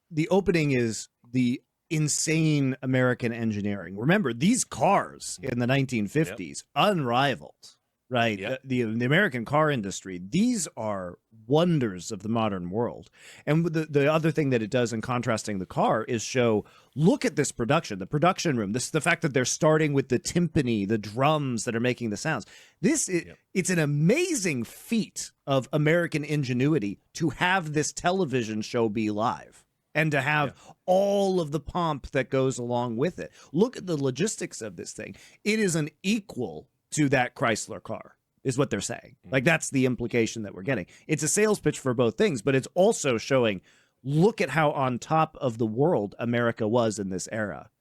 the opening is the insane American engineering. Remember, these cars in the 1950s, unrivaled, right? Yep. The American car industry, these are wonders of the modern world. And the other thing that it does in contrasting the car is show, look at this production, the production room, the fact that they're starting with the timpani, the drums that are making the sounds. It's an amazing feat of American ingenuity to have this television show be live and to have all of the pomp that goes along with it. Look at the logistics of this thing. It is an equal to that Chrysler car, is what they're saying. Like, that's the implication that we're getting. It's a sales pitch for both things, but it's also showing, look at how on top of the world America was in this era.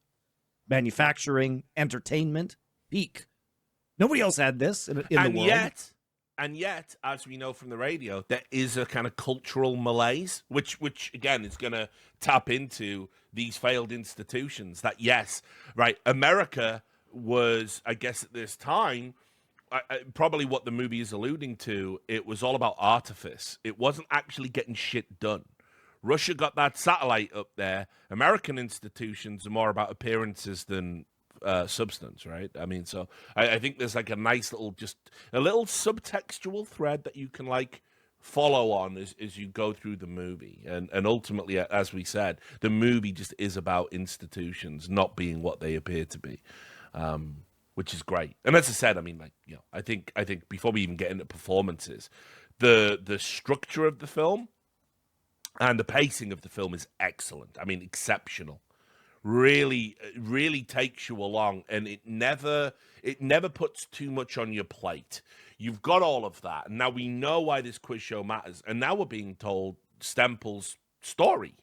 Manufacturing, entertainment, peak. Nobody else had this in the world. And yet, as we know from the radio, there is a kind of cultural malaise, which again is going to tap into these failed institutions. That yes, right, America was, I guess, at this time, probably what the movie is alluding to, it was all about artifice. It wasn't actually getting shit done. Russia got that satellite up there. American institutions are more about appearances than substance, right? I mean, so I think there's like a nice little, just a little subtextual thread that you can like follow on as you go through the movie. And ultimately, as we said, the movie just is about institutions not being what they appear to be, which is great. And as I said, I mean, like, you know, I think before we even get into performances, the structure of the film and the pacing of the film is excellent. I mean, exceptional. Really takes you along, and it never puts too much on your plate. You've got all of that, and now we know why this quiz show matters. And now we're being told Stempel's story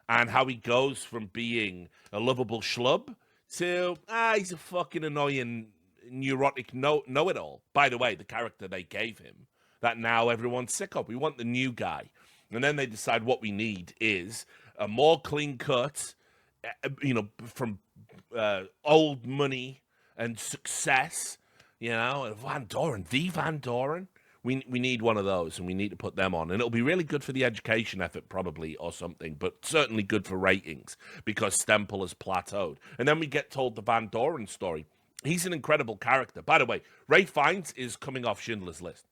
and how he goes from being a lovable schlub to he's a fucking annoying, neurotic know-it-all. By the way, the character they gave him that now everyone's sick of. We want the new guy, and then they decide what we need is a more clean cut, you know, from old money and success, you know, Van Doren, the Van Doren. We need one of those, and we need to put them on. And it'll be really good for the education effort, probably, or something, but certainly good for ratings because Stempel has plateaued. And then we get told the Van Doren story. He's an incredible character. By the way, Ralph Fiennes is coming off Schindler's List,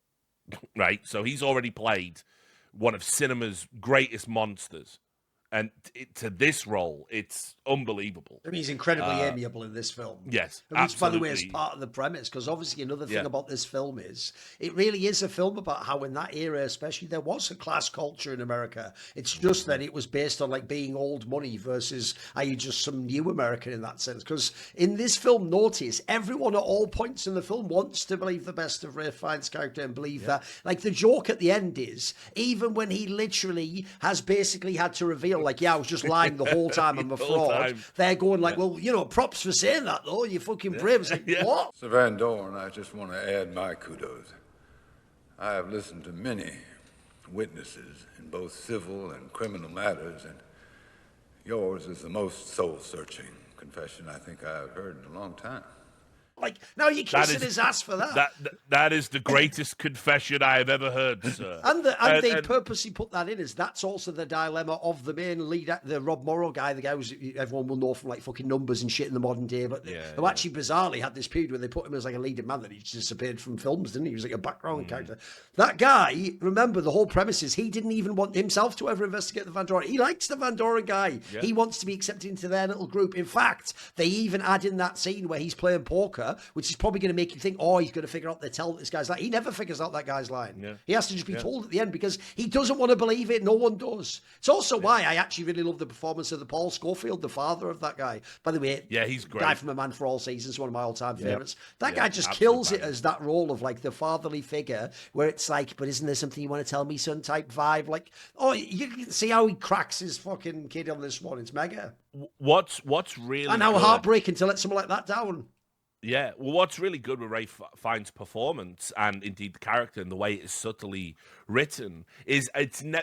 right? So he's already played one of cinema's greatest monsters. And to this role, it's unbelievable. I mean, he's incredibly amiable in this film. Yes, which, by the way, is part of the premise. Because obviously, another thing about this film is it really is a film about how, in that era, especially, there was a class culture in America. It's just that it was based on like being old money versus are you just some new American in that sense? Because in this film, notice everyone at all points in the film wants to believe the best of Ralph Fiennes' character and believe that. Like the joke at the end is even when he literally has basically had to reveal. Like, I was just lying the whole time. I'm a fraud. They're going like, well, you know, props for saying that, though. You're fucking brave. It's like, what? Sir Van Doren, I just want to add my kudos. I have listened to many witnesses in both civil and criminal matters, and yours is the most soul-searching confession I think I've heard in a long time. Like, now you're kissing his ass for that. That is the greatest confession I have ever heard, sir. And they purposely put that in as that's also the dilemma of the main lead, the Rob Morrow guy, the guy who's everyone will know from like fucking Numbers and shit in the modern day. But who actually bizarrely had this period where they put him as like a leading man that he just disappeared from films, didn't he? He was like a background character. That guy, remember, the whole premise is he didn't even want himself to ever investigate the Van Doren. He likes the Van Doren guy. Yeah. He wants to be accepted into their little group. In fact, they even add in that scene where he's playing poker, which is probably going to make you think, he's going to figure out the tell this guy's lying. He never figures out that guy's lying. Yeah. He has to just be told at the end because he doesn't want to believe it. No one does. It's also why I actually really love the performance of the Paul Schofield, the father of that guy. By the way, he's great. Guy from A Man for All Seasons, one of my all-time favorites. That guy just kills it as that role of like the fatherly figure where it's like, but isn't there something you want to tell me, son type vibe? Like, you can see how he cracks his fucking kid on this one. It's mega. What's really and how heartbreaking to let someone like that down. Yeah, well, what's really good with Ralph Fiennes' performance and indeed the character and the way it is subtly written is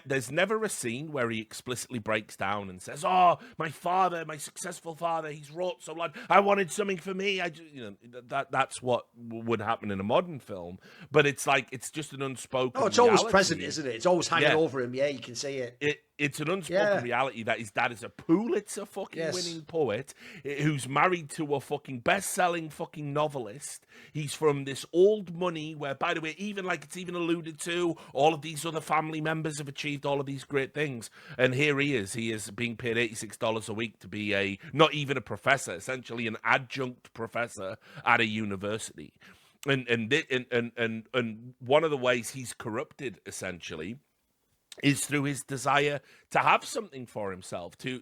there's never a scene where he explicitly breaks down and says, my father, my successful father, he's wrought so long, I wanted something for me. That's what would happen in a modern film, but it's like it's just an unspoken it's always present, isn't it? It's always hanging over him. Yeah, you can see it. It's an unspoken reality that his dad is a Pulitzer fucking winning poet who's married to a fucking best-selling fucking novelist. He's from this old money where, by the way, even like it's even alluded to, all of these other family members have achieved all of these great things. And here he is being paid $86 a week to be not even a professor, essentially an adjunct professor at a university. And one of the ways he's corrupted, essentially, is through his desire to have something for himself, to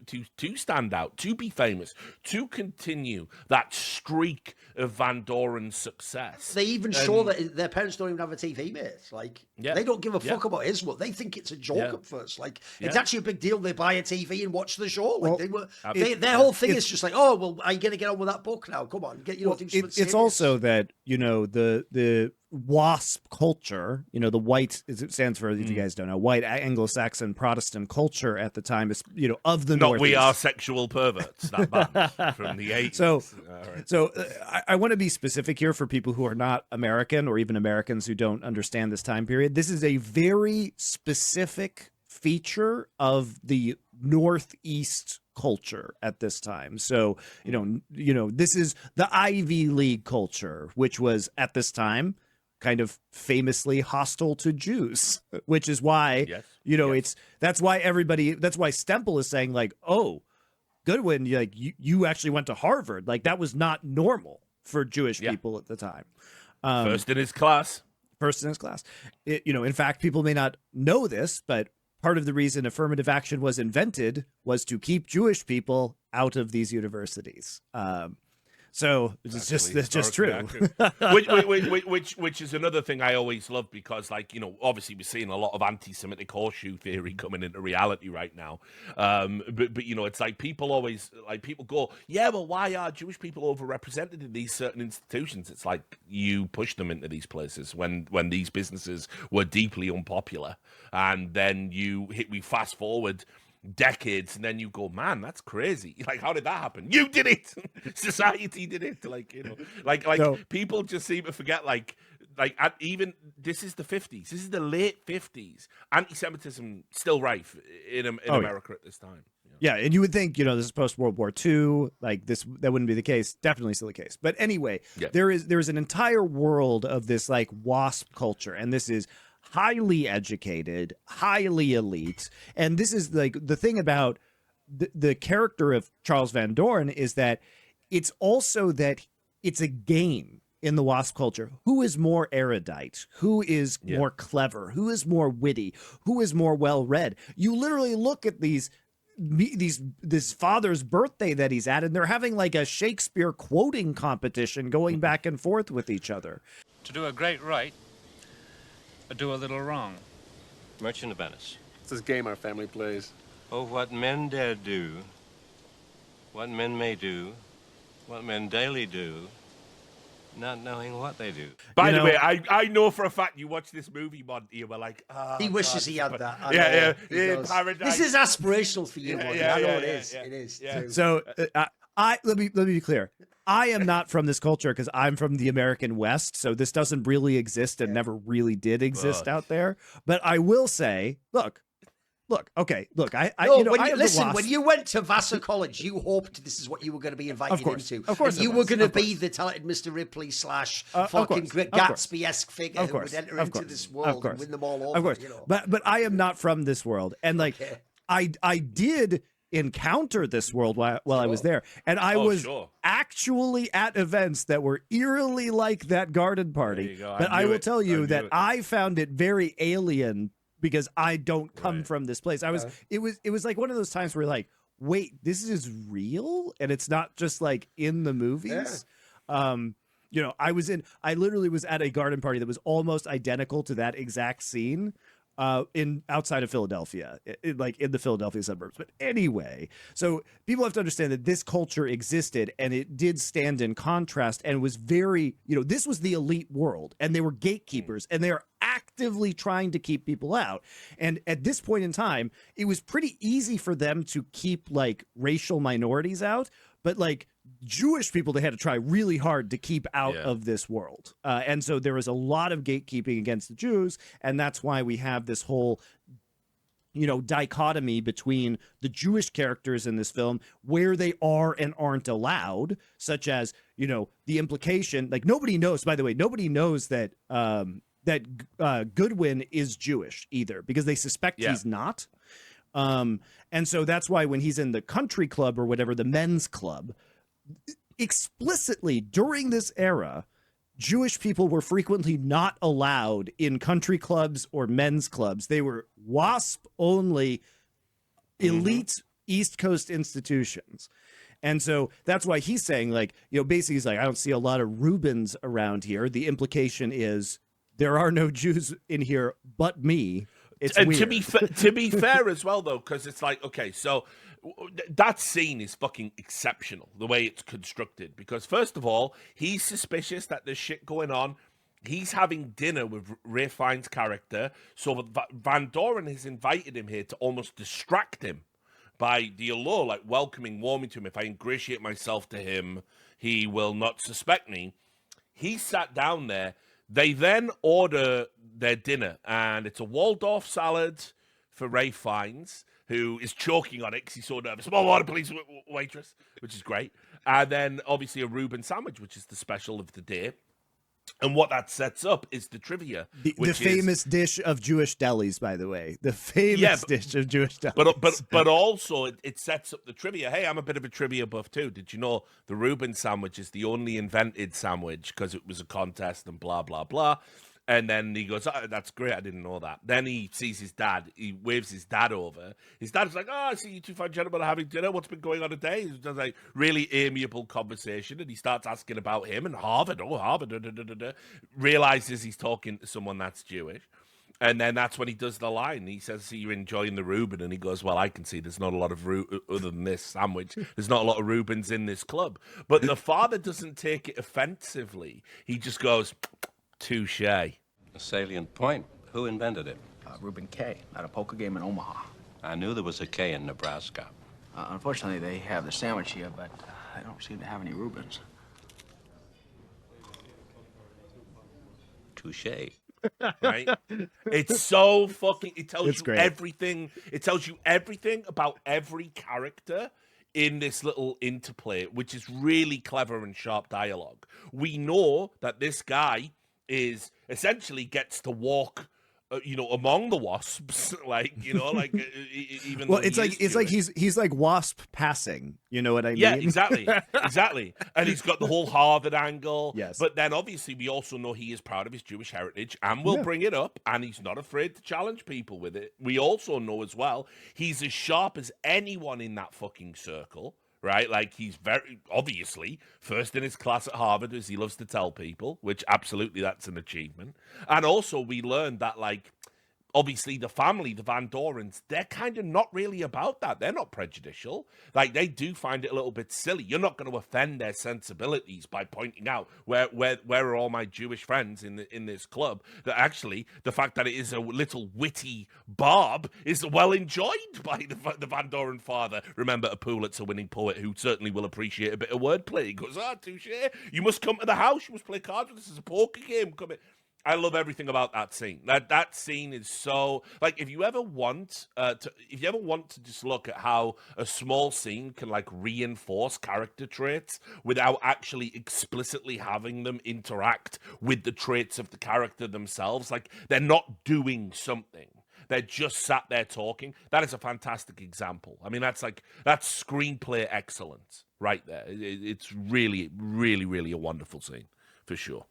stand out, to be famous, to continue that streak of Van Doren's success. They even show that their parents don't even have a TV, mate. Like, they don't give a fuck about his work. They think it's a joke at first. Like, it's actually a big deal. They buy a TV and watch the show. Like, their whole thing is just like, are you going to get on with that book now? Come on, it's also that, the WASP culture, the white, it stands for, if you guys don't know, white Anglo-Saxon Protestant culture at the time is, of the Northeast. We Are Sexual Perverts, that band from the 80s. So I want to be specific here for people who are not American or even Americans who don't understand this time period. This is a very specific feature of the Northeast culture at this time. So, you know, this is the Ivy League culture, which was at this time kind of famously hostile to Jews, which is why, that's why Stempel is saying like, oh, Goodwin, you actually went to Harvard. Like that was not normal for Jewish people at the time. First in his class. In fact, people may not know this, but part of the reason affirmative action was invented was to keep Jewish people out of these universities. So it's just true. which is another thing I always love because, like, obviously we're seeing a lot of anti-Semitic horseshoe theory coming into reality right now. But it's like people go, yeah, well, why are Jewish people overrepresented in these certain institutions? It's like you push them into these places when these businesses were deeply unpopular, and then we fast forward decades, and then you go, man, that's crazy. Like, how did that happen? You did it. Society did it. People just seem to forget. Even this is the 50s. This is the late 50s. Anti-Semitism still rife in America at this time. Yeah, and you would think, this is post World War II. Like that wouldn't be the case. Definitely still the case. But anyway, there's an entire world of this like WASP culture, and this is highly educated, highly elite. And this is like the thing about the character of Charles Van Doren is that it's also that it's a game in the WASP culture. Who is more erudite? Who is more clever? Who is more witty? Who is more well-read? You literally look at this father's birthday that he's at, and they're having like a Shakespeare quoting competition going back and forth with each other. To do a great right, do a little wrong. Merchant of Venice. It's this game our family plays. Oh, what men dare do, what men may do, what men daily do, not knowing what they do. By the way, I know for a fact you watched this movie, Monty, you were like, he wishes he had that. Yeah, Paradise. This is aspirational for you, Monty. I know it is. It is. Yeah. So let me be clear. I am not from this culture because I'm from the American West, so this doesn't really exist and never really did exist out there. But I will say, look. When you went to Vassar College, you hoped this is what you were going to be invited into. Of course, you were going to be the talented Mr. Ripley / fucking Gatsby-esque figure who would enter into this world and win them all over. Of course, but I am not from this world, and like I did encounter this world while I was there, and I was actually at events that were eerily like that garden party. But I will tell you that I found it very alien because I don't come from this place. It was like one of those times where like, wait, this is real and it's not just like in the movies. I literally was at a garden party that was almost identical to that exact scene. Outside of Philadelphia, like in the Philadelphia suburbs. But anyway, so people have to understand that this culture existed and it did stand in contrast and was very, this was the elite world and they were gatekeepers and they are actively trying to keep people out. And at this point in time, it was pretty easy for them to keep like racial minorities out, but like Jewish people, they had to try really hard to keep out of this world. And so there was a lot of gatekeeping against the Jews. And that's why we have this whole, dichotomy between the Jewish characters in this film, where they are and aren't allowed, such as, the implication, like nobody knows, by the way, nobody knows that, Goodwin is Jewish either, because they suspect he's not. And so that's why when he's in the country club or whatever, the men's club, explicitly during this era, Jewish people were frequently not allowed in country clubs or men's clubs. They were WASP only elite East Coast institutions. And so that's why he's saying, like, basically he's like, I don't see a lot of Rubens around here. The implication is there are no Jews in here but me. It's weird. To be fair as well, though, because it's like, okay, so that scene is fucking exceptional, the way it's constructed. Because first of all, he's suspicious that there's shit going on. He's having dinner with Ralph Fiennes' character. So Van Doren has invited him here to almost distract him by the allure, like welcoming, warming to him. If I ingratiate myself to him, he will not suspect me. He sat down there. They then order their dinner, and it's a Waldorf salad, for Ray Fiennes, who is choking on it because he's so nervous. Small water, please, waitress, which is great. And then obviously a Reuben sandwich, which is the special of the day. And what that sets up is the trivia. The famous dish of Jewish delis, by the way. The famous dish of Jewish delis. But also it sets up the trivia. Hey, I'm a bit of a trivia buff too. Did you know the Reuben sandwich is the only invented sandwich because it was a contest and blah, blah, blah. And then he goes, oh, that's great. I didn't know that. Then he sees his dad. He waves his dad over. His dad's like, oh, I see you two fine gentlemen are having dinner. What's been going on today? He does like really amiable conversation. And he starts asking about him and Harvard. Oh, Harvard. Realizes he's talking to someone that's Jewish. And then that's when he does the line. He says, see, you're enjoying the Reuben. And he goes, well, I can see there's not a lot of other than this sandwich. There's not a lot of Reubens in this club. But the father doesn't take it offensively. He just goes, touche. A salient point. Who invented it? Reuben K. at a poker game in Omaha. I knew there was a K in Nebraska. Unfortunately, they have the sandwich here, but they don't seem to have any Reubens. Touche. Right? It's so fucking. It tells you great. everything. It tells you everything about every character in this little interplay, which is really clever and sharp dialogue. We know that this guy is essentially gets to walk, among the wasps, even. Well, it's like he's like wasp passing. You know what I mean? Yeah, exactly. And he's got the whole Harvard angle. Yes. But then obviously we also know he is proud of his Jewish heritage and will bring it up, and he's not afraid to challenge people with it. We also know as well he's as sharp as anyone in that fucking circle. Right, like he's very obviously first in his class at Harvard, as he loves to tell people, which absolutely that's an achievement. And also we learned that, like, obviously the family, the Van Dorens, they're kind of not really about that. They're not prejudicial. Like, they do find it a little bit silly. You're not going to offend their sensibilities by pointing out where are all my Jewish friends in this club. That actually the fact that it is a little witty barb is well enjoyed by the Van Doren father. Remember, a Pulitzer-winning poet who certainly will appreciate a bit of wordplay. He goes, touche. You must come to the house. You must play cards. This is a poker game. Come in. I love everything about that scene. That scene is so, like, if you ever want to just look at how a small scene can, like, reinforce character traits without actually explicitly having them interact with the traits of the character themselves, like they're not doing something. They're just sat there talking. That is a fantastic example. I mean, that's screenplay excellence right there. It's really, really, really a wonderful scene for sure.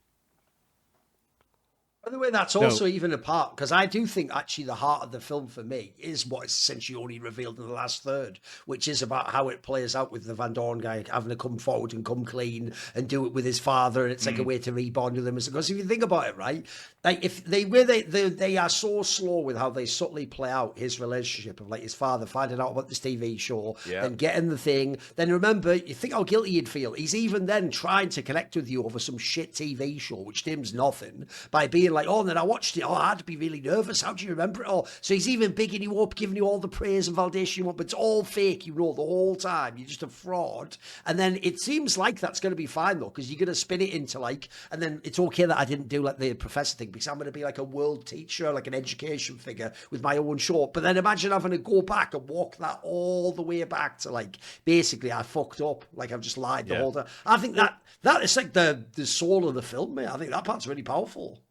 By the way, that's also even a part, because I do think actually the heart of the film for me is what is essentially only revealed in the last third, which is about how it plays out with the Van Dorn guy having to come forward and come clean and do it with his father, and it's like a way to rebond with him. Because if you think about it, right, like if they are so slow with how they subtly play out his relationship of like his father finding out about this TV show and getting the thing. Then remember, you think how guilty he'd feel. He's even then trying to connect with you over some shit TV show, which Tim's nothing, by being like, oh, and then I watched it. Oh, I had to be really nervous. How do you remember it all? So he's even bigging you up, giving you all the praise and validation you want, but it's all fake, the whole time. You're just a fraud. And then it seems like that's going to be fine, though, because you're going to spin it into like, and then it's okay that I didn't do like the professor thing because I'm going to be like a world teacher, like an education figure with my own show. But then imagine having to go back and walk that all the way back to like, basically, I fucked up. Like, I've just lied the whole time. I think that is like the soul of the film, mate. I think that part's really powerful.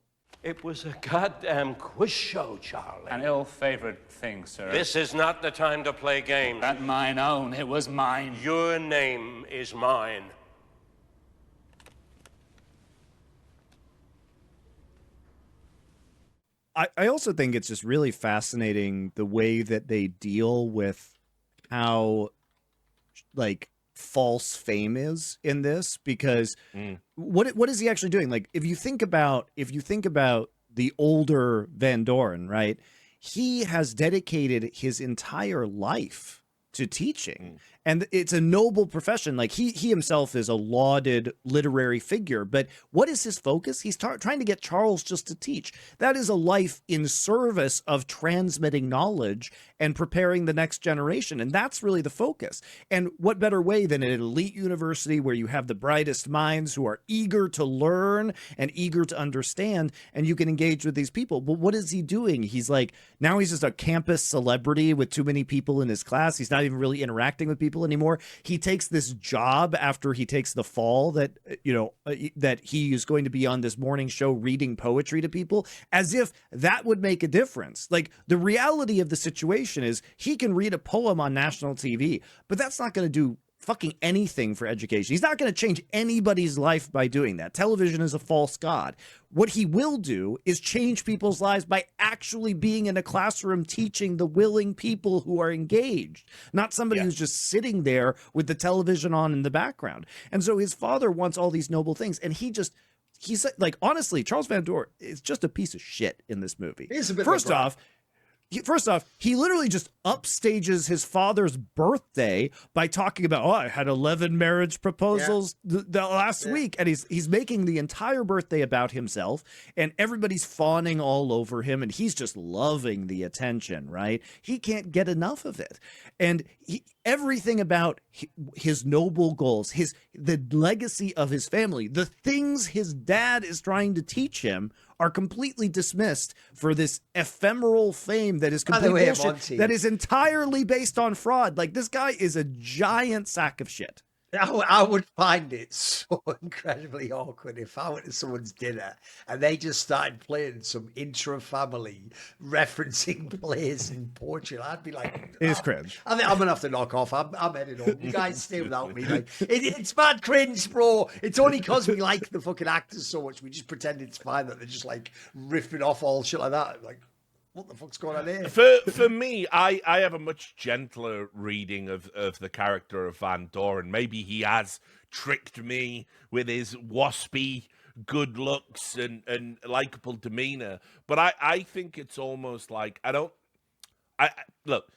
It was a goddamn quiz show, Charlie. An ill-favored thing, sir. This is not the time to play games. Not mine own. It was mine. Your name is mine. I also think it's just really fascinating the way that they deal with how, like, false fame is in this, because what is he actually doing? Like, if you think about the older Van Doren, right, he has dedicated his entire life to teaching, And it's a noble profession. Like he himself is a lauded literary figure, but what is his focus? He's trying to get Charles just to teach. That is a life in service of transmitting knowledge and preparing the next generation. And that's really the focus. And what better way than an elite university where you have the brightest minds who are eager to learn and eager to understand, and you can engage with these people. But what is he doing? He's like, now he's just a campus celebrity with too many people in his class. He's not even really interacting with people anymore. He takes this job after he takes the fall that, that he is going to be on this morning show reading poetry to people, as if that would make a difference. Like, the reality of the situation is he can read a poem on national TV, but that's not going to do fucking anything for education. He's not going to change anybody's life by doing that. Television is a false god. What he will do is change people's lives by actually being in a classroom teaching the willing people who are engaged, not somebody who's just sitting there with the television on in the background. And so his father wants all these noble things, and he's like, honestly, Charles Van Doren is just a piece of shit in this movie. He's a bit First off, he literally just upstages his father's birthday by talking about, I had 11 marriage proposals the last week. And he's making the entire birthday about himself, and everybody's fawning all over him, and he's just loving the attention, right? He can't get enough of it. And everything about his noble goals, the legacy of his family, the things his dad is trying to teach him are completely dismissed for this ephemeral fame that is complete bullshit, that is entirely based on fraud. Like, this guy is a giant sack of shit. I would find it so incredibly awkward if I went to someone's dinner and they just started playing some intra-family referencing plays in Portugal. I'd be like, it's cringe. I think I'm gonna have to knock off. I'm heading home. You guys stay without me. Like, it's mad cringe, bro. It's only because we like the fucking actors so much. We just pretend it's fine that they're just like riffing off all shit like that. Like, what the fuck's going on here? For me, I have a much gentler reading of the character of Van Doren. Maybe he has tricked me with his waspy good looks and likable demeanor, but I think it's almost like look,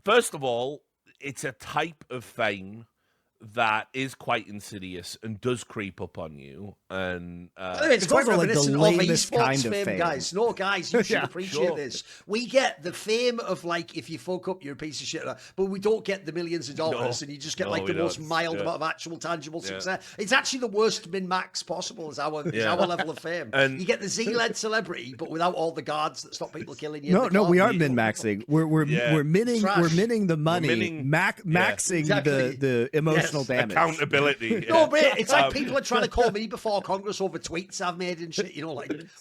first of all, it's a type of fame that is quite insidious and does creep up on you. And it's quite also like the lamest kind of fame, fame. guys. No, guys, you should appreciate this. We get the fame of, like, if you fuck up, you're a piece of shit, but we don't get the millions of dollars, and you just get the most mild amount of actual tangible success. It's actually the worst min-max possible is our level of fame. And you get the Z-led celebrity, but without all the guards that stop people killing you. No, we aren't min-maxing. We're minning the money, maxing the emotional damage. Accountability. No, but it's like people are trying to call me before Congress over tweets I've made and shit,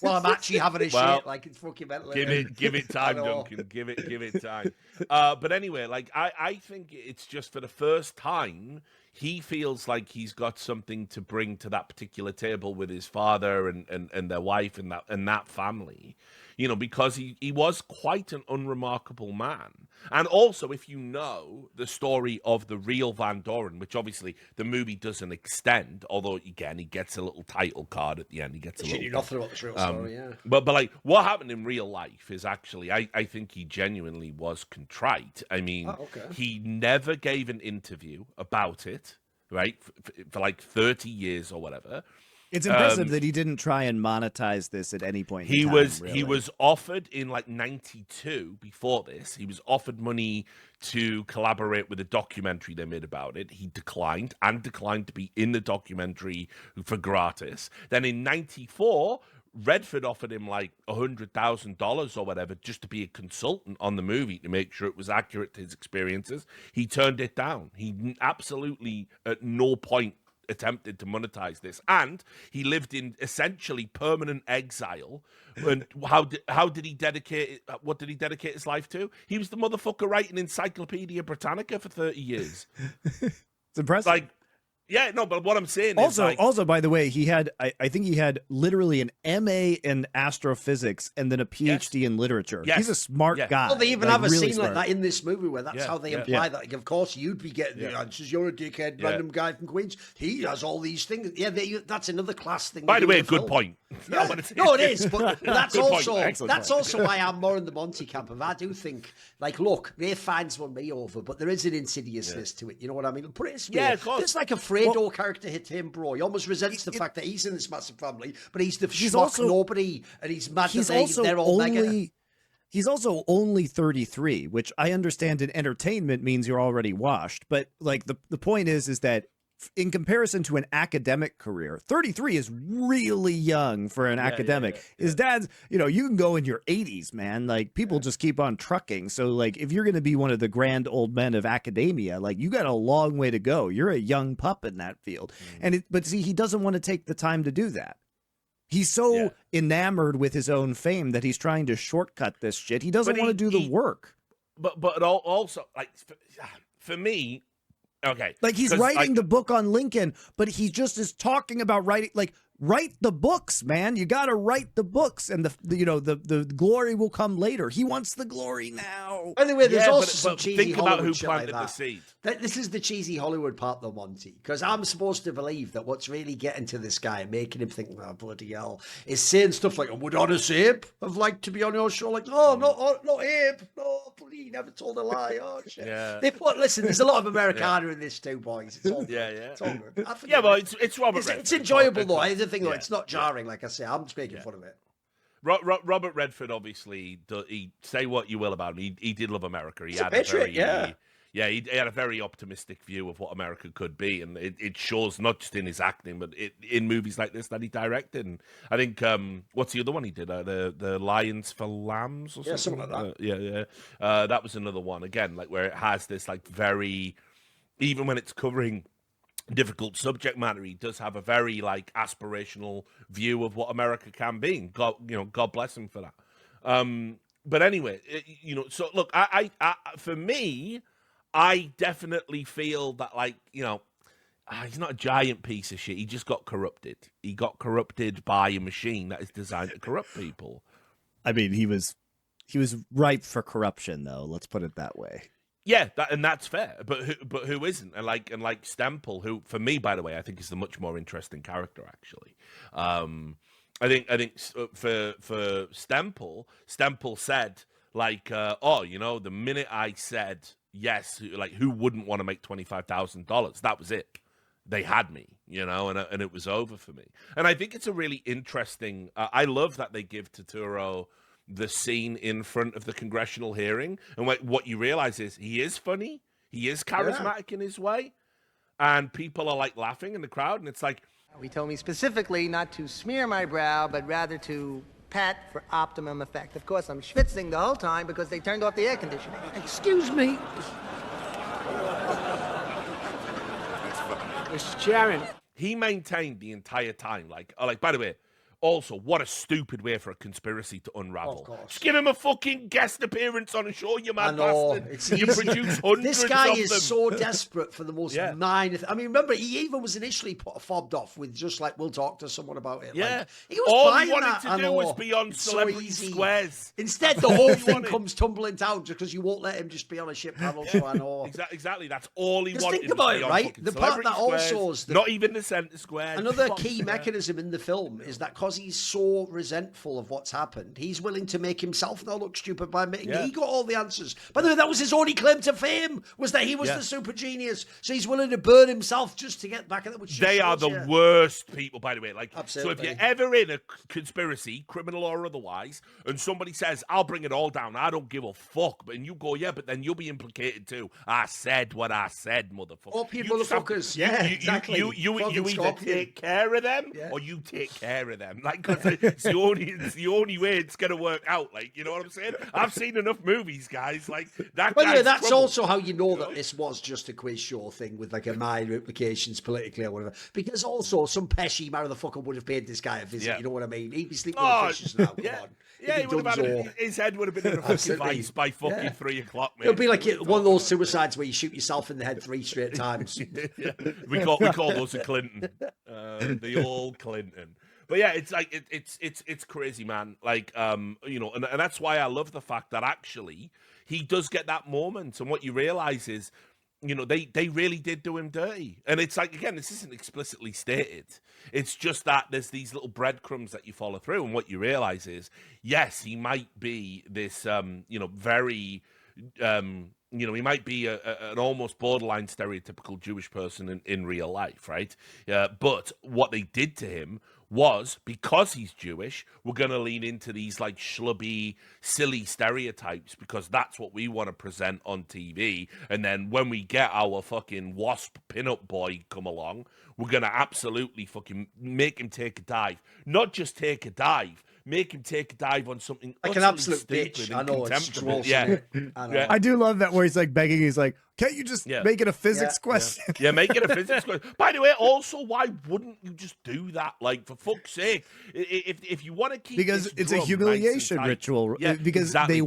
while I'm actually having a shit, like, it's fucking mental. Give it time, Duncan. Give it time. But anyway, like, I think it's just for the first time, he feels like he's got something to bring to that particular table with his father and their wife and that family. Because he was quite an unremarkable man. And also, if you know the story of the real Van Doren, which obviously the movie doesn't extend, although, again, he gets a little title card at the end. He gets a little... nothing about the real story, yeah. But like, what happened in real life is actually, I think he genuinely was contrite. I mean, he never gave an interview about it, right, for like 30 years or whatever. It's impressive that he didn't try and monetize this at any point. He was offered in like 92 before this. He was offered money to collaborate with a documentary they made about it. He declined to be in the documentary for gratis. Then in 94, Redford offered him like $100,000 or whatever just to be a consultant on the movie to make sure it was accurate to his experiences. He turned it down. He absolutely at no point attempted to monetize this, and he lived in essentially permanent exile. And how did he dedicate it? What did he dedicate his life to? He was the motherfucker writing Encyclopedia Britannica for 30 years. It's impressive. Like, Yeah, no, but what I'm saying also, is also, by the way, he had, I think he had literally an MA in astrophysics and then a PhD in literature. Yes. He's a smart guy. Well, they even like, have a really scene smart. like that in this movie where that's how they imply that. Like, of course, you'd be getting the answers. You're a dickhead, random guy from Queens. He has all these things. Yeah, that's another class thing. By the way, good point. Yeah. No, it is, but that's also point. also why I'm more in the Monty camp. And I do think, like, look, Ray Fiennes won me over, but there is an insidiousness to it. You know what I mean? Put it this way. Yeah, of course. There's like a Fredo character hit him, bro. He almost resents the fact that he's in this massive family, but he's the schmuck nobody, and he's mad that they're all mega. He's also only 33, which I understand in entertainment means you're already washed. But like the point is that in comparison to an academic career, 33 is really young for an academic. His dad's, you can go in your 80s, man. Like people just keep on trucking. So like if you're going to be one of the grand old men of academia, like you got a long way to go. You're a young pup in that field. But see, he doesn't want to take the time to do that. He's so enamored with his own fame that he's trying to shortcut this shit. He doesn't want to do the work. But also, like, for me, okay. Like, he's writing the book on Lincoln, but he just is talking about writing, like, write the books, man. You got to write the books, and the glory will come later. He wants the glory now. By the way, there's also but some cheesy think about Hollywood who shit planted like the seed. This is the cheesy Hollywood part, though, Monty, because I'm supposed to believe that what's really getting to this guy and making him think, oh, bloody hell, is saying stuff like, would Honest Abe have liked to be on your show? Like, no, not Abe. No, please, never told a lie. Oh, shit. Listen, there's a lot of Americana in this too, boys. It's all good. It's all good. Well, it's Robert Redford. It's enjoyable, though. The thing, it's not jarring, like I say. I'm just making fun of it. Robert Redford, obviously, he say what you will about him. He did love America. He had a patriot, he had a very optimistic view of what America could be, and it shows not just in his acting, but in movies like this that he directed. And I think what's the other one he did? The Lions for Lambs or something like that. That was another one again, like where it has this like very, even when it's covering difficult subject matter, he does have a very like aspirational view of what America can be. And God bless him for that. But anyway, so look, I for me, I definitely feel that like, he's not a giant piece of shit. He just got corrupted. He got corrupted by a machine that is designed to corrupt people. I mean, he was ripe for corruption, though. Let's put it that way. Yeah, that's fair. But who isn't? And like Stempel, who for me, by the way, I think is the much more interesting character. Actually, I think for Stempel said like, the minute I said yes, like who wouldn't want to make $25,000? That was it. They had me, and it was over for me. And I think it's a really interesting. I love that they give Turturro the scene in front of the congressional hearing, and what you realize is he is funny, he is charismatic in his way, and people are like laughing in the crowd, and it's like, he told me specifically not to smear my brow, but rather to pat for optimum effect. Of course, I'm schwitzing the whole time because they turned off the air conditioning. Excuse me. Mr. Chairman. He maintained the entire time, like by the way, also, what a stupid way for a conspiracy to unravel. Of course. Just give him a fucking guest appearance on a show, you mad bastard. You easy. produce hundreds This guy of is them. so desperate for the most minor I mean, remember, he even was initially fobbed off with just like, we'll talk to someone about it. Yeah. Like, he was all buying he wanted that, to do was be on Celebrity so Squares. Instead, the whole thing comes tumbling down just because you won't let him just be on a ship panel, so I know. Exactly, that's all he Just wanted. think about it, right? The part that Squares, also is not even the center square. Another key mechanism in the film is that because he's so resentful of what's happened, he's willing to make himself now look stupid by admitting he got all the answers. By the way, that was his only claim to fame, was that he was the super genius. So he's willing to burn himself just to get back at it. They are the worst people, by the way. Like, absolutely. So if you're ever in a conspiracy, criminal or otherwise, and somebody says, I'll bring it all down, I don't give a fuck, and you go, but then you'll be implicated too. I said what I said, motherfucker. All people motherfuckers. Yeah, exactly. You either take care of them or you take care of them. man. Like, 'cause it's the only way it's gonna work out. Like, you know what I'm saying? I've seen enough movies, guys. Like that. Well, yeah, that's trouble. also how you know that this was just a quiz show thing with like a minor implications politically or whatever. Because also some peshy motherfucker would have paid this guy a visit. Yeah. You know what I mean? He'd be sleeping with fishes now. Come on. Yeah, he would have had his head would have been in a fucking vice by fucking 3 o'clock, man. It'll be like one of those suicides where you shoot yourself in the head 3 straight times. Yeah. We call those a Clinton, the old Clinton. But yeah, it's like it's crazy, man. Like you know, and that's why I love the fact that actually he does get that moment, and what you realize is, you know, they really did do him dirty. And it's like, again, this isn't explicitly stated. It's just that there's these little breadcrumbs that you follow through. And what you realize is, yes, he might be this, you know, very, you know, he might be an almost borderline stereotypical Jewish person in real life, right? But what they did to him was, because he's Jewish, we're going to lean into these like schlubby, silly stereotypes because that's what we want to present on TV. And then when we get our fucking wasp pinup boy come along, we're going to absolutely fucking make him take a dive. Not just take a dive, make him take a dive on something like an absolute bitch. I know, it's yeah. I do love that where he's like begging. He's like, can't you just make it a physics question? Yeah, make it a physics question. By the way, also, why wouldn't you just do that? Like, for fuck's sake, if you want to keep because it's a humiliation ritual. Yeah, because exactly.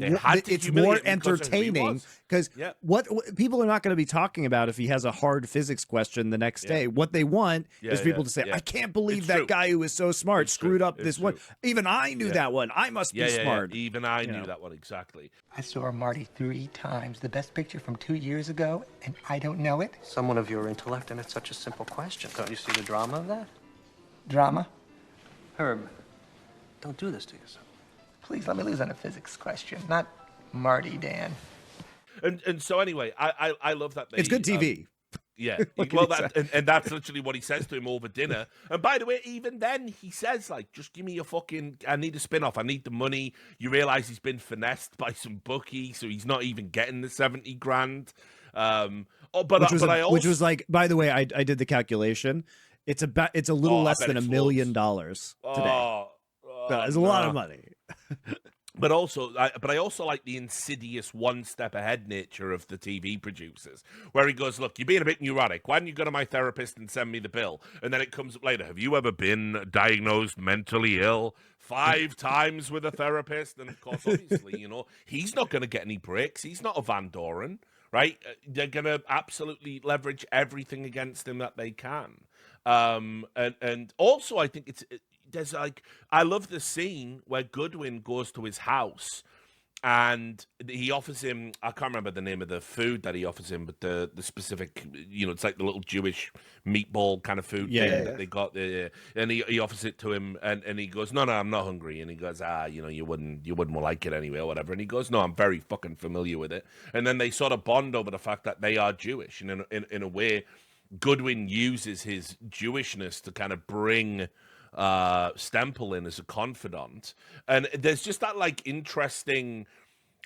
it's more entertaining. Because what people are not going to be talking about if he has a hard physics question the next day. What they want is people to say, "I can't believe that guy who is so smart screwed up this one. Even I knew that one. I must be smart." Even I knew that one exactly. I saw Marty 3 times. The best picture from 2 years ago, and I don't know it. Someone of your intellect, and it's such a simple question. Don't you see the drama of that? Drama? Herb, don't do this to yourself. Please let me lose on a physics question, not Marty, Dan. And so anyway, I love that. It's good TV. Yeah, well, and that's literally what he says to him over dinner. And by the way, even then, he says, like, just give me your fucking, I need a spin-off, I need the money. You realize he's been finessed by some bookie, so he's not even getting the 70 grand. Which was like, by the way, I did the calculation. It's a little less than $1 million today. It's a lot of money. But I also like the insidious one-step ahead nature of the TV producers, where he goes, look, you're being a bit neurotic. Why don't you go to my therapist and send me the bill? And then it comes up later. Have you ever been diagnosed mentally ill 5 times with a therapist? And of course, obviously, you know, he's not going to get any breaks. He's not a Van Doren, right? They're going to absolutely leverage everything against him that they can. And also, I think there's like, I love the scene where Goodwin goes to his house and he offers him, I can't remember the name of the food that he offers him, but the specific, you know, it's like the little Jewish meatball kind of food thing that they got there. And he offers it to him and he goes, no, I'm not hungry. And he goes, you know, you wouldn't like it anyway or whatever. And he goes, no, I'm very fucking familiar with it. And then they sort of bond over the fact that they are Jewish. And in a way, Goodwin uses his Jewishness to kind of bring Stempel in as a confidant, and there's just that like interesting,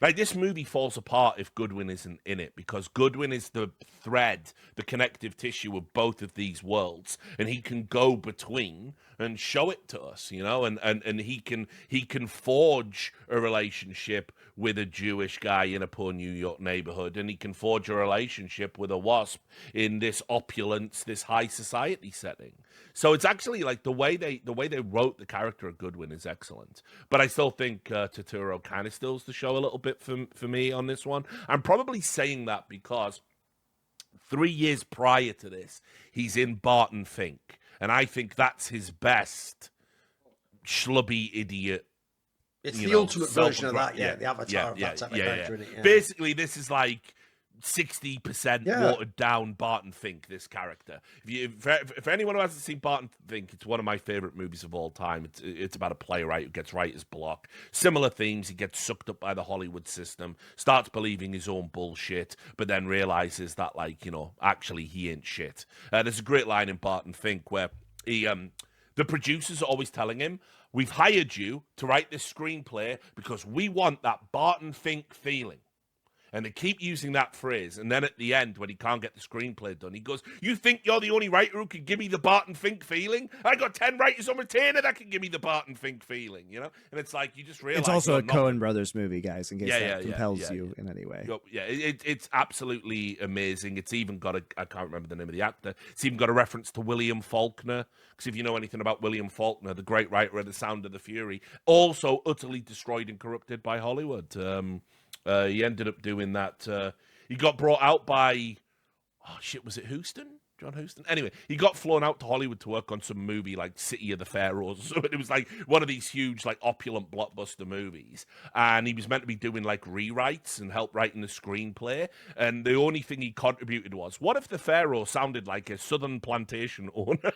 like, this movie falls apart if Goodwin isn't in it, because Goodwin is the thread, the connective tissue of both of these worlds, and he can go between and show it to us, you know, and he can forge a relationship with a Jewish guy in a poor New York neighborhood, and he can forge a relationship with a wasp in this opulence, this high society setting. So it's actually like the way they wrote the character of Goodwin is excellent. But I still think Turturro kind of steals the show a little bit for me on this one. I'm probably saying that because 3 years prior to this, he's in Barton Fink, and I think that's his best schlubby idiot. It's the ultimate version of that, the avatar of that type of character in it. Yeah. Basically, this is like 60% watered down Barton Fink, this character. If anyone who hasn't seen Barton Fink, it's one of my favorite movies of all time. It's about a playwright who gets writer's block. Similar themes. He gets sucked up by the Hollywood system, starts believing his own bullshit, but then realizes that, like, you know, actually he ain't shit. There's a great line in Barton Fink where the producers are always telling him, we've hired you to write this screenplay because we want that Barton Fink feeling. And they keep using that phrase. And then at the end, when he can't get the screenplay done, he goes, you think you're the only writer who can give me the Barton Fink feeling? I got 10 writers on retainer that can give me the Barton Fink feeling, you know? And it's like, you just realize... It's also a Coen Brothers movie, guys, in case that compels you in any way. Yeah, it's absolutely amazing. It's even got I can't remember the name of the actor. It's even got a reference to William Faulkner. Because if you know anything about William Faulkner, the great writer of The Sound of the Fury, also utterly destroyed and corrupted by Hollywood. He ended up doing that. He got brought out by, was it Huston? John Huston? Anyway, he got flown out to Hollywood to work on some movie like City of the Pharaohs. So it was like one of these huge, like opulent blockbuster movies. And he was meant to be doing like rewrites and help writing the screenplay. And the only thing he contributed was, what if the Pharaoh sounded like a southern plantation owner?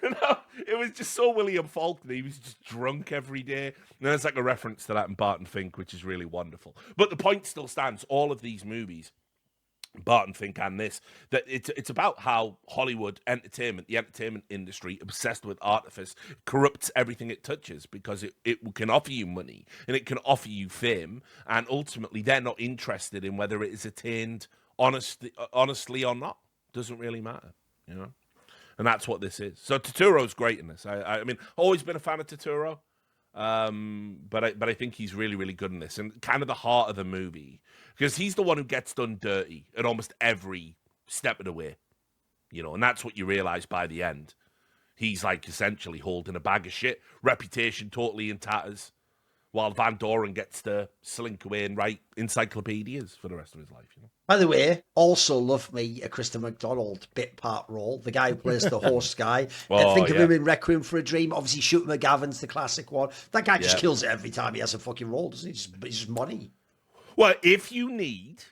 No, it was just so William Faulkner. He was just drunk every day. And there's like a reference to that in Barton Fink, which is really wonderful. But the point still stands. All of these movies, Barton Fink and this, that it's about how Hollywood entertainment, the entertainment industry, obsessed with artifice, corrupts everything it touches because it can offer you money and it can offer you fame. And ultimately, they're not interested in whether it is attained honestly or not. Doesn't really matter, you know? And that's what this is. So Turturro's great in this. I mean, always been a fan of Turturro, but I think he's really, really good in this. And kind of the heart of the movie, because he's the one who gets done dirty at almost every step of the way, you know. And that's what you realize by the end. He's like essentially holding a bag of shit, reputation totally in tatters, while Van Doren gets to slink away and write encyclopedias for the rest of his life, you know. By the way, also love me a Christopher McDonald bit part role. The guy who plays the horse guy. Think of him in Requiem for a Dream. Obviously, Shooter McGavin's the classic one. That guy just kills it every time he has a fucking role, doesn't he? It's just money. Well, if you need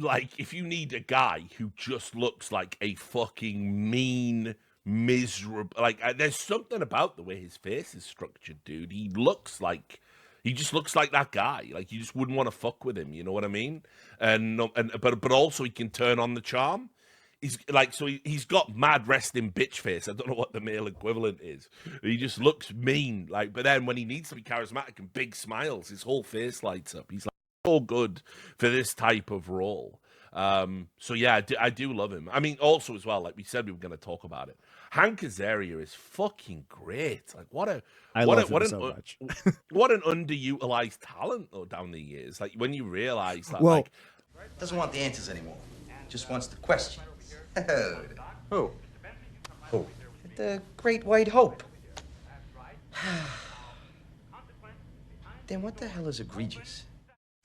a guy who just looks like a fucking mean, miserable... Like, there's something about the way his face is structured, dude. He just looks like that guy. Like, you just wouldn't want to fuck with him. You know what I mean? But also he can turn on the charm. He's got mad resting bitch face. I don't know what the male equivalent is. He just looks mean. Like, but then when he needs to be charismatic and big smiles, his whole face lights up. He's like so good for this type of role. So yeah, I do love him. I mean, also as well, like we said, we were going to talk about it. Hank Azaria is fucking great. Like what an underutilized talent though down the years. Like when you realize that, doesn't want the answers anymore. Just wants the questions. Who? The Great White Hope. Then what the hell is egregious?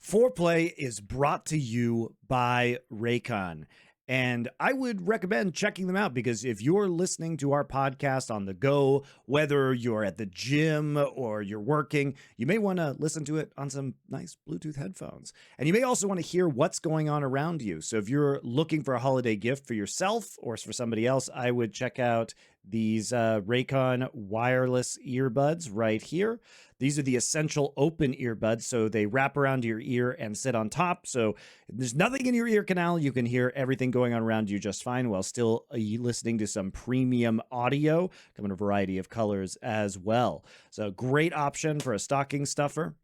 Foreplay is brought to you by Raycon. And I would recommend checking them out because if you're listening to our podcast on the go, whether you're at the gym or you're working, you may want to listen to it on some nice Bluetooth headphones. And you may also want to hear what's going on around you. So if you're looking for a holiday gift for yourself or for somebody else, I would check out these Raycon wireless earbuds right here. These are the essential open earbuds, so they wrap around your ear and sit on top. So there's nothing in your ear canal. You can hear everything going on around you just fine while still listening to some premium audio, come in a variety of colors as well. So great option for a stocking stuffer.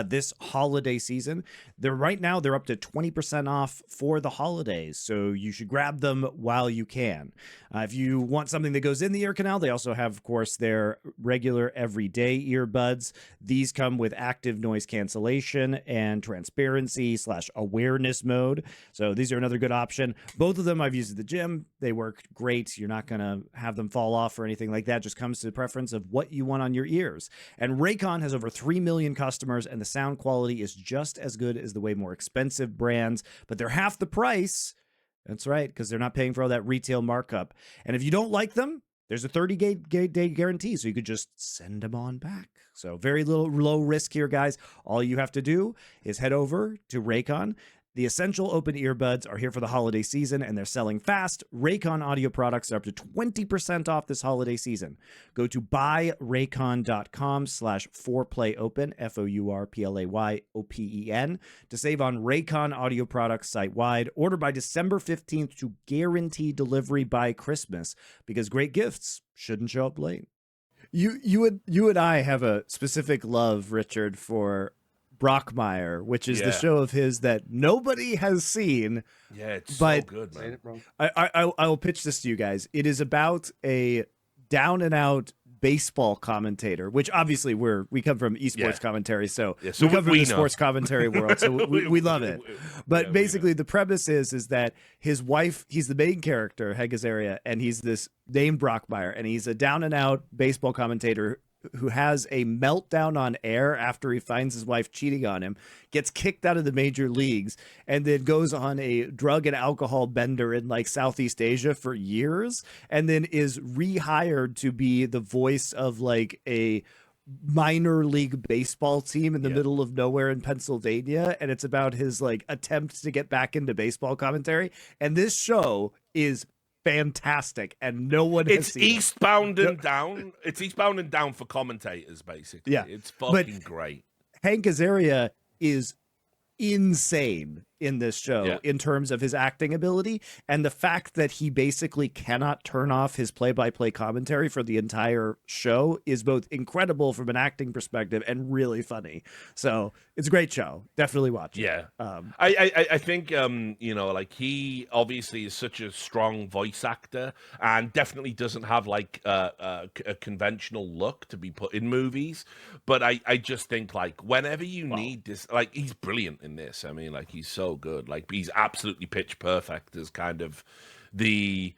This holiday season. Right now they're up to 20% off for the holidays, so you should grab them while you can. If you want something that goes in the ear canal, they also have, of course, their regular everyday earbuds. These come with active noise cancellation and transparency/awareness mode. So these are another good option. Both of them I've used at the gym. They work great. You're not going to have them fall off or anything like that. It just comes to the preference of what you want on your ears. And Raycon has over 3 million customers, and the sound quality is just as good as the way more expensive brands, but they're half the price. That's right, because they're not paying for all that retail markup. And if you don't like them, there's a 30-day guarantee, so you could just send them on back. So very low risk here, guys. All you have to do is head over to Raycon. The essential open earbuds are here for the holiday season, and they're selling fast. Raycon audio products are up to 20% off this holiday season. Go to buyraycon.com/4playopen, FOURPLAYOPEN, to save on Raycon audio products site-wide. Order by December 15th to guarantee delivery by Christmas, because great gifts shouldn't show up late. You and I have a specific love, Richard, for Brockmire, which is the Yeah. show of his that nobody has seen. Yeah, it's but so good, man. I will pitch this to you guys. It is about a down and out baseball commentator, which obviously we come from esports commentary, so we come from the sports commentary world, so we love it. But basically, the premise is that his wife, he's the main character, Hegazaria, and he's this named Brockmire, and he's a down and out baseball commentator who has a meltdown on air after he finds his wife cheating on him, gets kicked out of the major leagues, and then goes on a drug and alcohol bender in like Southeast Asia for years, and then is rehired to be the voice of like a minor league baseball team in the middle of nowhere in Pennsylvania. And it's about his like attempt to get back into baseball commentary. And this show is fantastic, and no one has seen Eastbound and Down. It's Eastbound and Down for commentators, basically. Yeah, it's fucking great. Hank Azaria is insane in this show in terms of his acting ability, and the fact that he basically cannot turn off his play-by-play commentary for the entire show is both incredible from an acting perspective and really funny. So it's a great show. Definitely watch it. Yeah. I think like he obviously is such a strong voice actor and definitely doesn't have like a conventional look to be put in movies, but I just think like whenever you need this, like he's brilliant in this. I mean, like he's so good. Like he's absolutely pitch perfect as kind of the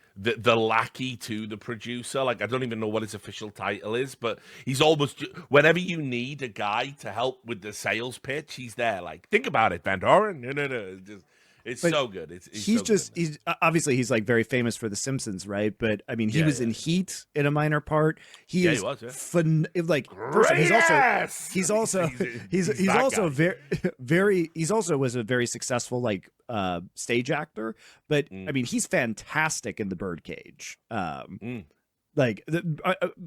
lackey to the producer. Like I don't even know what his official title is, but he's almost, whenever you need a guy to help with the sales pitch, he's there. Like, think about it, Van Doren. No. It's so good. He's obviously he's like very famous for The Simpsons, right? But I mean, he was in Heat in a minor part. He was like, he's also was a very successful like stage actor. But I mean, he's fantastic in The Birdcage. Like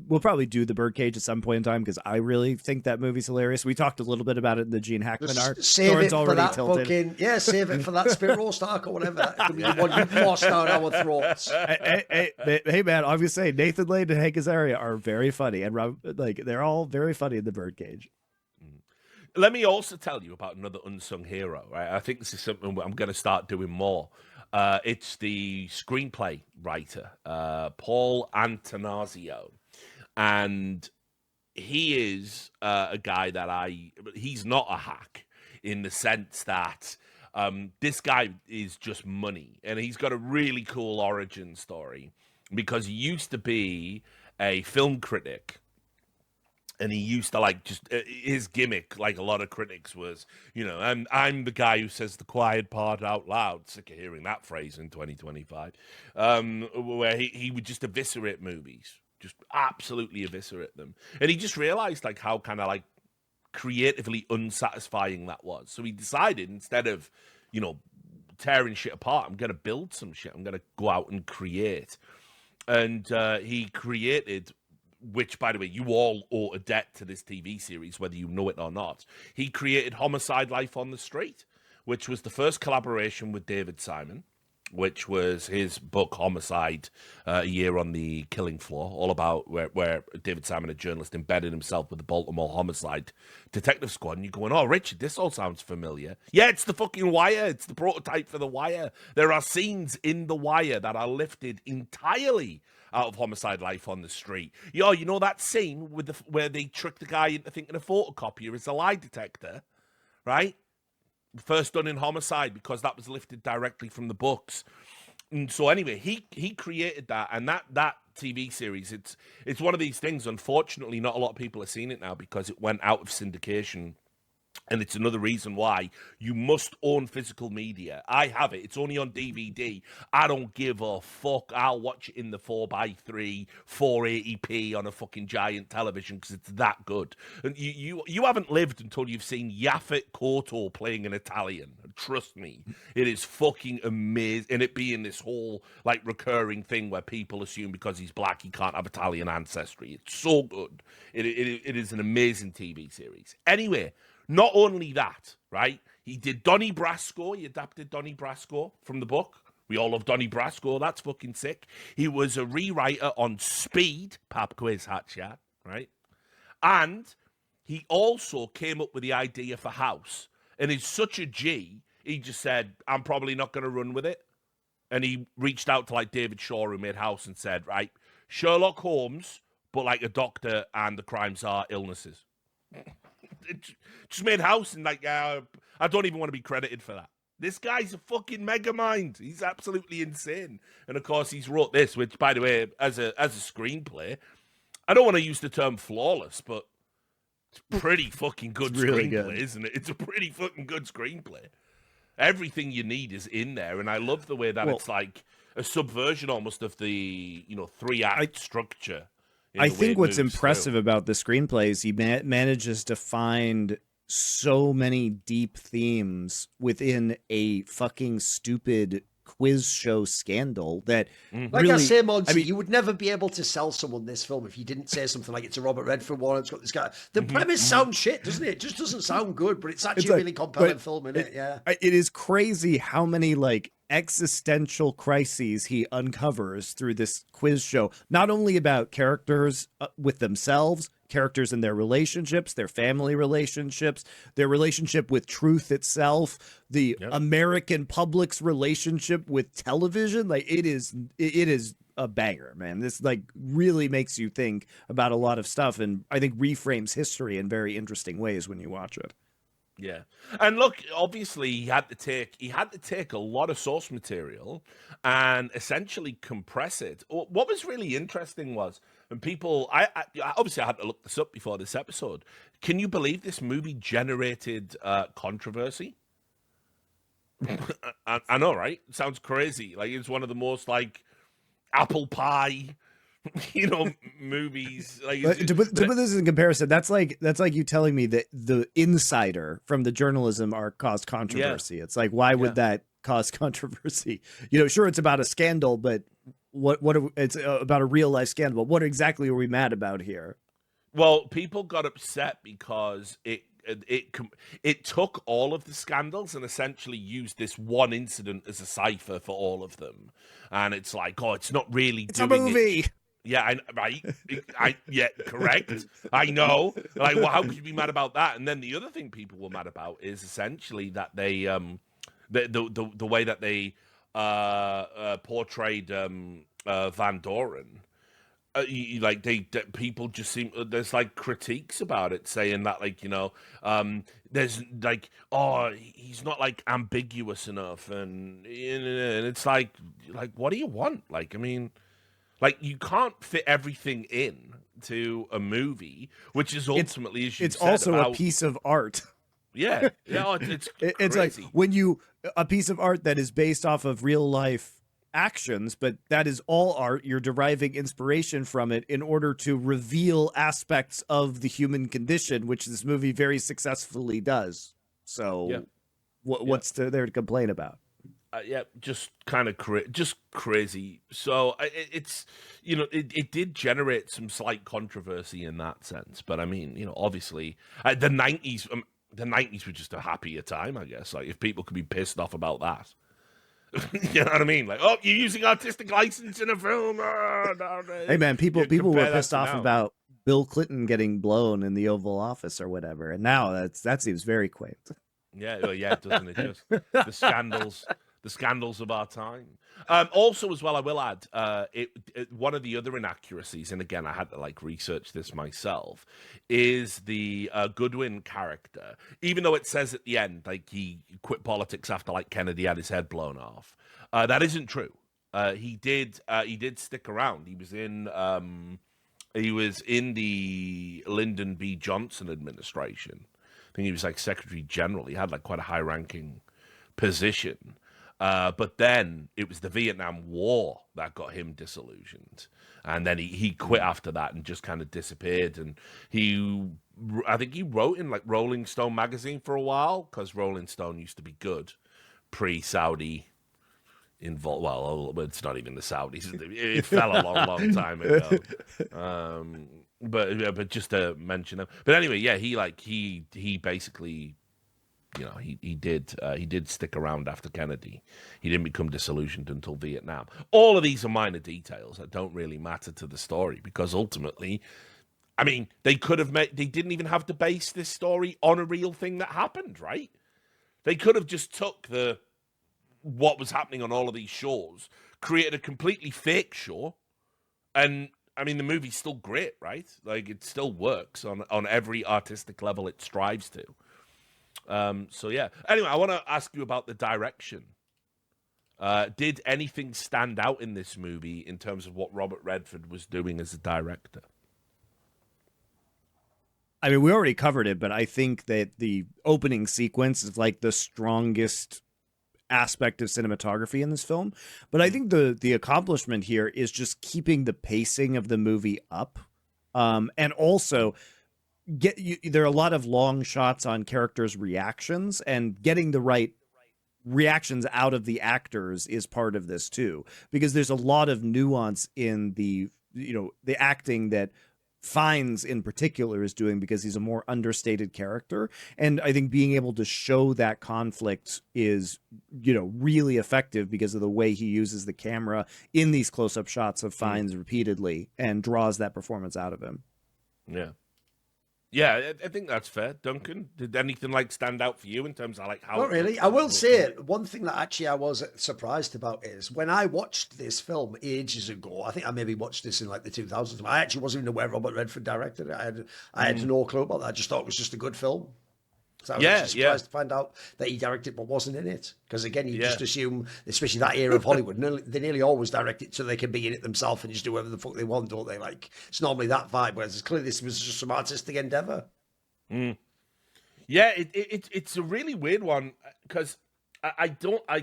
we'll probably do The Birdcage at some point in time because I really think that movie's hilarious. We talked a little bit about it in the Gene Hackman arc. Save it for that fucking save it for that Spit Roast arc or whatever. That could be the one you forced down our throats. Hey man, I'm just saying Nathan Lane and Hank Azaria are very funny, and they're all very funny in The Birdcage. Let me also tell you about another unsung hero. Right, I think this is something I'm going to start doing more. It's the screenplay writer, Paul Attanasio, and he is a guy that he's not a hack in the sense that this guy is just money, and he's got a really cool origin story because he used to be a film critic. And he used to like just his gimmick, like a lot of critics, was, I'm the guy who says the quiet part out loud. Sick of hearing that phrase in 2025. Where he would just eviscerate movies, just absolutely eviscerate them. And he just realized like how kind of like creatively unsatisfying that was. So he decided instead of, tearing shit apart, I'm going to build some shit. I'm going to go out and create. And he created, which, by the way, you all owe a debt to this TV series, whether you know it or not. He created Homicide: Life on the Street, which was the first collaboration with David Simon, which was his book Homicide, A Year on the Killing Floor, all about where David Simon, a journalist, embedded himself with the Baltimore Homicide Detective Squad. And you're going, oh, Richard, this all sounds familiar. Yeah, it's the fucking Wire. It's the prototype for The Wire. There are scenes in The Wire that are lifted entirely out of Homicide: Life on the Street. Yo, you know that scene where they trick the guy into thinking a photocopier is a lie detector, right? First done in Homicide because that was lifted directly from the books. And so anyway, he created that, and that TV series, it's one of these things. Unfortunately, not a lot of people have seen it now because it went out of syndication. And it's another reason why you must own physical media. I have it. It's only on DVD. I don't give a fuck. I'll watch it in the 4:3, 480p on a fucking giant television because it's that good. And you haven't lived until you've seen Yaphet Kotto playing an Italian. Trust me, it is fucking amazing. And it being this whole like recurring thing where people assume because he's black he can't have Italian ancestry. It's so good. It is an amazing TV series. Anyway. Not only that, right? He did Donnie Brasco. He adapted Donnie Brasco from the book. We all love Donnie Brasco. That's fucking sick. He was a rewriter on Speed, Pop Quiz Hat Chat, right? And he also came up with the idea for House. And he's such a G, he just said, I'm probably not going to run with it. And he reached out to like David Shaw, who made House, and said, right, Sherlock Holmes, but like a doctor, and the crimes are illnesses. It just made House, and like, I don't even want to be credited for that. This guy's a fucking mega mind. He's absolutely insane. And of course, he's wrote this, which, by the way, as a screenplay, I don't want to use the term flawless, but it's pretty fucking good really screenplay, good. isn't it? It's a pretty fucking good screenplay. Everything you need is in there, and I love the way that it's like a subversion almost of the 3-act structure. I think what's impressive about the screenplay is he manages to find so many deep themes within a fucking stupid quiz show scandal that like really, I say, Monty, you would never be able to sell someone this film if you didn't say something like it's a Robert Redford one. It's got this guy. The premise sounds shit, doesn't it? It just doesn't sound good, but it's actually a really compelling film, isn't it? Yeah. It is crazy how many like existential crises he uncovers through this quiz show. Not only about characters with themselves, characters in their relationships, their family relationships, their relationship with truth itself, the American public's relationship with television. Like it is a banger, man. This like really makes you think about a lot of stuff, and I think reframes history in very interesting ways when you watch it. Yeah, and look, obviously he had to take a lot of source material and essentially compress it. What was really interesting was, and people, I obviously I had to look this up before this episode. Can you believe this movie generated controversy? I know, right? It sounds crazy. Like it's one of the most like apple pie, movies. Like to put this in comparison, that's like you telling me that the Insider from the journalism arc caused controversy. Yeah. It's like, why would that cause controversy? Sure, it's about a scandal, but it's about a real life scandal. But what exactly are we mad about here? Well, people got upset because it took all of the scandals and essentially used this one incident as a cipher for all of them. And it's like, it's not really it's doing a movie. It. Yeah, yeah, correct. I know. Like, well, how could you be mad about that? And then the other thing people were mad about is essentially that they, the way that they portrayed Van Doren. People just seem, there's like critiques about it saying that there's like, he's not like ambiguous enough, and it's like what do you want? Like, I mean, like you can't fit everything in to a movie, which is ultimately it's also a piece of art. Yeah, it's like when a piece of art that is based off of real life actions, but that is all art. You're deriving inspiration from it in order to reveal aspects of the human condition, which this movie very successfully does. So what's there to complain about? Just kind of just crazy. So it's it did generate some slight controversy in that sense, but I mean, obviously the 90s were just a happier time, I guess. Like if people could be pissed off about that. You know what I mean? Like, you're using artistic license in a film. Hey man, people were pissed off about Bill Clinton getting blown in the Oval Office or whatever, and now that seems very quaint. Yeah, doesn't it? Just the scandals of our time. Also, as well, I will add, one of the other inaccuracies, and again, I had to research this myself, is the Goodwin character. Even though it says at the end, he quit politics after Kennedy had his head blown off, that isn't true. He did stick around. He was in the Lyndon B. Johnson administration. I think he was Secretary General. He had quite a high-ranking position. But then it was the Vietnam War that got him disillusioned. And then he quit after that and just kind of disappeared. And I think he wrote in Rolling Stone magazine for a while, because Rolling Stone used to be good pre-Saudi involved. Well, it's not even the Saudis. It fell a long time ago. But just to mention them. But anyway, yeah, he basically, he did stick around after Kennedy. He didn't become disillusioned until Vietnam. All of these are minor details that don't really matter to the story, because ultimately, I mean, they didn't even have to base this story on a real thing that happened, right? They could have just took what was happening on all of these shows, created a completely fake show, and I mean, the movie's still great, right? Like, it still works on every artistic level it strives to. So yeah. Anyway, I want to ask you about the direction. Did anything stand out in this movie in terms of what Robert Redford was doing as a director? I mean, we already covered it, but I think that the opening sequence is like the strongest aspect of cinematography in this film. But I think the accomplishment here is just keeping the pacing of the movie up. And also there are a lot of long shots on characters' reactions, and getting the right reactions out of the actors is part of this too, because there's a lot of nuance in the acting that Fiennes in particular is doing, because he's a more understated character. And I think being able to show that conflict is, really effective because of the way he uses the camera in these close-up shots of Fiennes repeatedly and draws that performance out of him. Yeah. Yeah, I think that's fair. Duncan, did anything stand out for you in terms of how? Not really. I will say one thing that actually I was surprised about is when I watched this film ages ago. I think I maybe watched this in the 2000s. I actually wasn't even aware Robert Redford directed it. I had no clue about that. I just thought it was just a good film. So I was just surprised to find out that he directed but wasn't in it. Because again, you just assume, especially that era of Hollywood, they nearly always direct it so they can be in it themselves and just do whatever the fuck they want, don't they? It's normally that vibe, whereas clearly this was just some artistic endeavor. Mm. Yeah, it's a really weird one, because I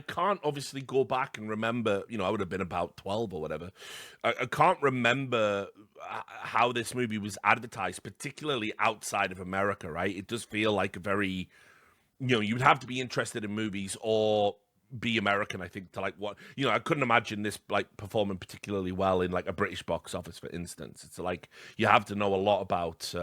can't obviously go back and remember, I would have been about 12 or whatever. I can't remember how this movie was advertised, particularly outside of America, right? It does feel like a very, you'd have to be interested in movies or be American, I think, to I couldn't imagine this performing particularly well in a British box office, for instance. It's you have to know a lot about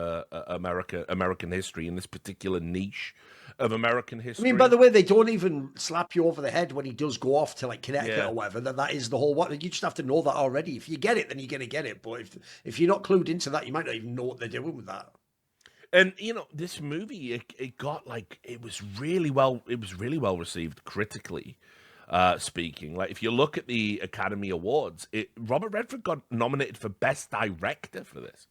American history in this particular niche of American history. I mean, by the way, they don't even slap you over the head when he does go off to Connecticut or whatever. That is the whole what. You just have to know that already. If you get it, then you're gonna get it. But if you're not clued into that, you might not even know what they're doing with that. And this movie, it got it was really well received critically speaking. If you look at the Academy Awards, Robert Redford got nominated for Best Director for this.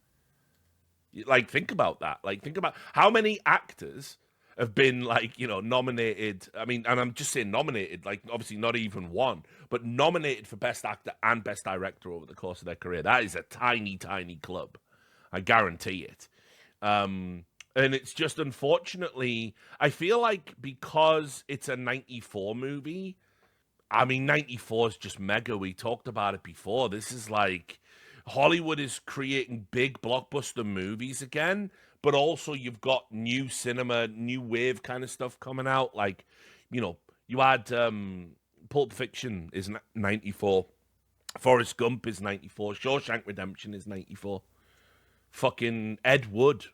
Think about that. Think about how many actors have been nominated. I mean, and I'm just saying nominated, obviously not even one, but nominated for Best Actor and Best Director over the course of their career. That is a tiny, tiny club. I guarantee it. And it's just, unfortunately, I feel like because it's a 94 movie, I mean, 94 is just mega. We talked about it before. This is Hollywood is creating big blockbuster movies again, but also you've got new cinema, new wave kind of stuff coming out. You had Pulp Fiction is 94. Forrest Gump is 94. Shawshank Redemption is 94. Fucking Ed Wood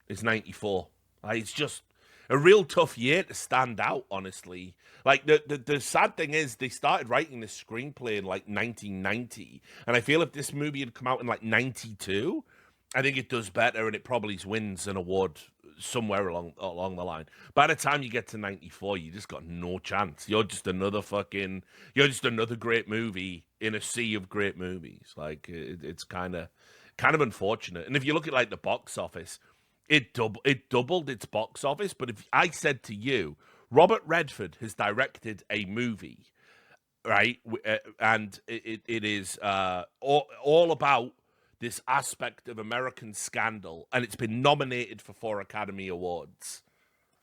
is 94. It's just a real tough year to stand out, honestly. The sad thing is they started writing this screenplay in 1990, and I feel if this movie had come out in 92, I think it does better and it probably wins an award somewhere along the line. By the time you get to 94, you just got no chance. You're just another great movie in a sea of great movies. It's kind of unfortunate. And if you look at the box office, it doubled its box office. But if I said to you, Robert Redford has directed a movie, right, and it is all about this aspect of American scandal, and it's been nominated for 4 Academy Awards.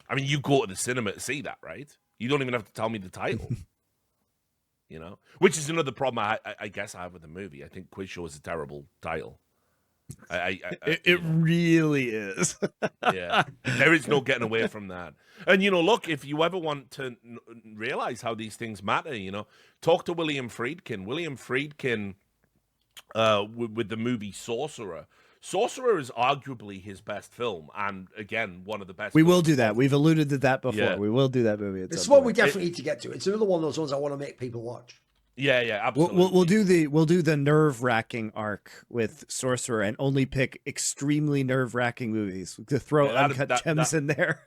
I mean, you go to the cinema to see that, right? You don't even have to tell me the title. Which is another problem I guess I have with the movie. I think Quiz Show is a terrible title. It really is. Yeah, there is no getting away from that. And look, if you ever want to realize how these things matter, talk to William Friedkin. William Friedkin, with the movie Sorcerer. Sorcerer is arguably his best film, and again, one of the best. We will do that. We've alluded to that before. Yeah. We will do that movie. It's one we definitely need to get to. It's another one of those ones I want to make people watch. Yeah, absolutely. We'll do the nerve-wracking arc with Sorcerer and only pick extremely nerve-wracking movies to throw Uncut Gems in there.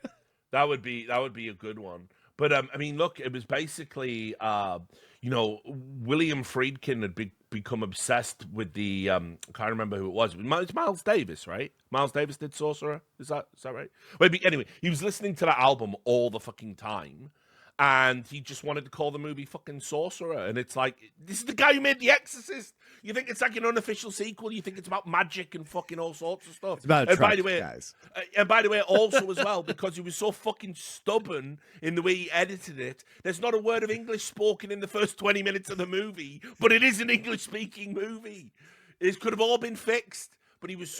That would be a good one. But I mean, look, it was basically William Friedkin had become obsessed with the I can't remember who it was. It's Miles Davis, right? Miles Davis did Sorcerer. Is that right? Well, anyway, he was listening to that album all the fucking time. And he just wanted to call the movie fucking Sorcerer. And it's like, this is the guy who made The Exorcist. You think it's like an unofficial sequel? You think it's about magic and fucking all sorts of stuff? It's about and truck, by the way, guys. And by the way, also as well, because he was so fucking stubborn in the way he edited it, there's not a word of English spoken in the first 20 minutes of the movie, but it is an English-speaking movie. It could have all been fixed, but he was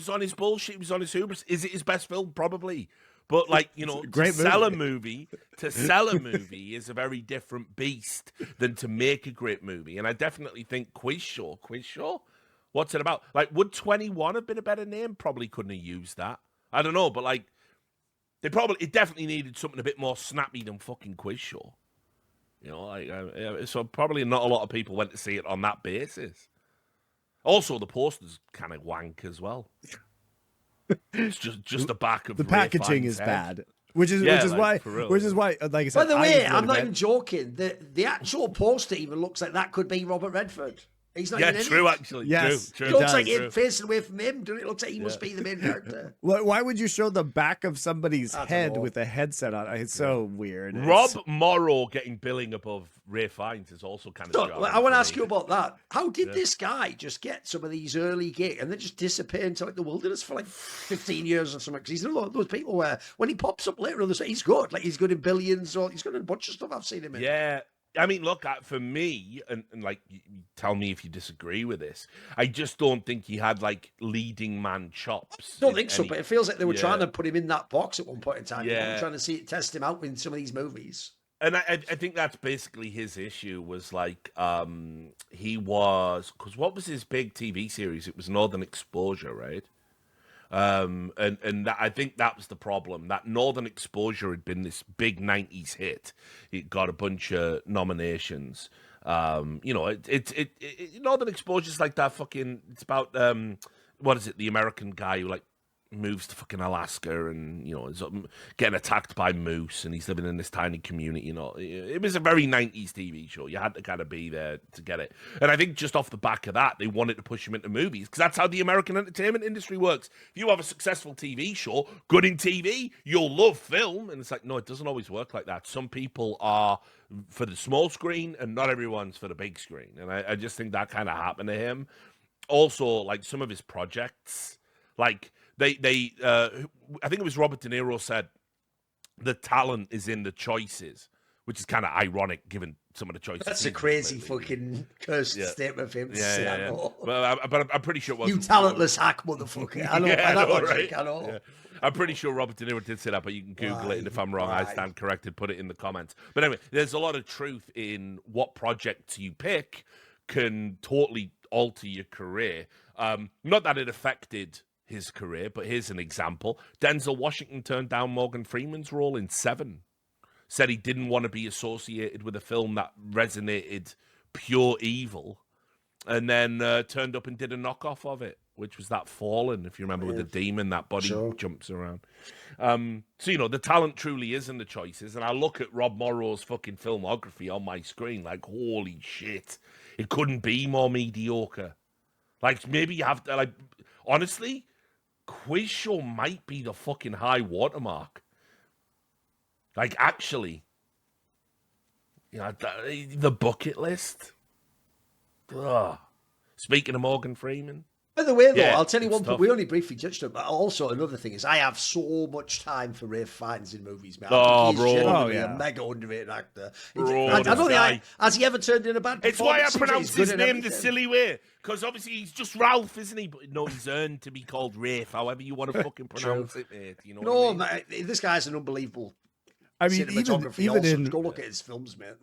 on his bullshit, he was on his hubris. Is it his best film? Probably. But to sell a movie is a very different beast than to make a great movie. And I definitely think Quiz Show, what's it about? Like, would 21 have been a better name? Probably couldn't have used that. I don't know, but like, it definitely needed something a bit more snappy than fucking Quiz Show. So probably not a lot of people went to see it on that basis. Also, the poster's kind of wank as well. It's just the back of the packaging is bad, which is why, like I said. By the way, I'm not even joking. The actual poster even looks like that could be Robert Redford. He's not even in true, it. Actually. Yes, true. It looks like him facing away from him. Doesn't it? Looks like he must be the main character. Why would you show the back of somebody's head with a headset on? It's so weird. Rob Morrow getting billing above Ray Fiennes is also kind of. I want to ask you about that. How did this guy just get some of these early gigs and then just disappear into like the wilderness for like 15 years or something? Because he's one of those people where when he pops up later, he's good. Like he's good in Billions, or he's good in a bunch of stuff I've seen him in. Yeah. I mean, look, for me, and like, you tell me if you disagree with this, I just don't think he had, like, leading man chops. I don't think so, but it feels like they were trying to put him in that box at one point in time. Yeah. They were trying to test him out in some of these movies. And I think that's basically his issue was, like, because what was his big TV series? It was Northern Exposure, right? And that, I think that was the problem. That Northern Exposure had been this big 90s hit. It got a bunch of nominations. Northern Exposure is like that fucking. It's about what is it? The American guy who like moves to fucking Alaska and is getting attacked by moose and he's living in this tiny community. It was a very 90s TV show. You had to kind of be there to get it. And I think just off the back of that, they wanted to push him into movies because that's how the American entertainment industry works. If you have a successful TV show, good in TV, you'll love film. And it's like, no, it doesn't always work like that. Some people are for the small screen and not everyone's for the big screen. And I just think that kind of happened to him. Also, like some of his projects, like I think it was Robert De Niro said the talent is in the choices, which is kind of ironic given some of the choices. That's a crazy fucking cursed statement for him to say. Yeah. But I'm pretty sure it was you talentless hack motherfucker. I know, right? I know. Yeah. I'm pretty sure Robert De Niro did say that, but you can Google it, and if I'm wrong, I stand corrected. Put it in the comments. But anyway, there's a lot of truth in what projects you pick can totally alter your career. Not that it affected his career, but here's an example. Denzel Washington turned down Morgan Freeman's role in Seven. Said he didn't want to be associated with a film that resonated pure evil, and then turned up and did a knockoff of it, which was that Fallen, if you remember, with the demon, that body jumps around. So, the talent truly is in the choices, and I look at Rob Morrow's fucking filmography on my screen like, holy shit, it couldn't be more mediocre. Like, maybe you have to, like, honestly, Quiz Show might be the fucking high watermark. Like, actually, the bucket list. Ugh. Speaking of Morgan Freeman. By the way, though, I'll tell you one thing. We only briefly touched on, but also another thing is I have so much time for Ray Fiennes in movies, man. He's genuinely a mega underrated actor. I don't think has he ever turned in a bad performance? It's why I pronounce his name the silly way. Because obviously he's just Ralph, isn't he? But no, he's earned to be called Rafe, however you want to fucking pronounce it, mate. You know what I mean? Man, this guy's an unbelievable. Even in go look at his films, man.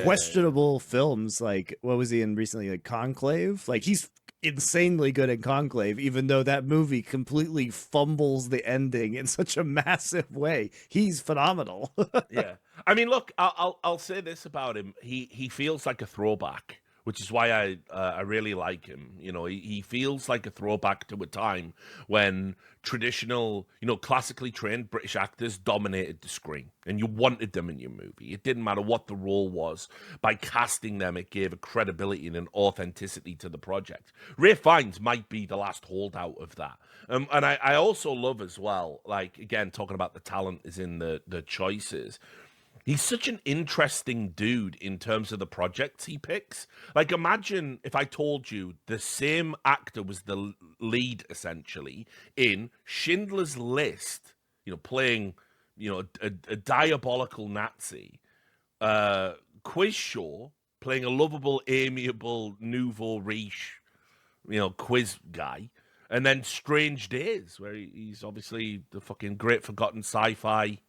Questionable films, like what was he in recently? Like Conclave. Like he's insanely good in Conclave, even though that movie completely fumbles the ending in such a massive way. He's phenomenal. Yeah, I mean, look, I'll say this about him. He feels like a throwback, which is why I really like him. You know, he feels like a throwback to a time when traditional, you know, classically trained British actors dominated the screen, and you wanted them in your movie. It didn't matter what the role was. By casting them, it gave a credibility and an authenticity to the project. Ralph Fiennes might be the last holdout of that. And I also love as well, like, again, talking about the talent is in the choices. He's such an interesting dude in terms of the projects he picks. Like, imagine if I told you the same actor was the lead, essentially, in Schindler's List, you know, playing, you know, a diabolical Nazi, Quiz Show, playing a lovable, amiable, nouveau riche, you know, quiz guy, and then Strange Days, where he's obviously the fucking great forgotten sci-fi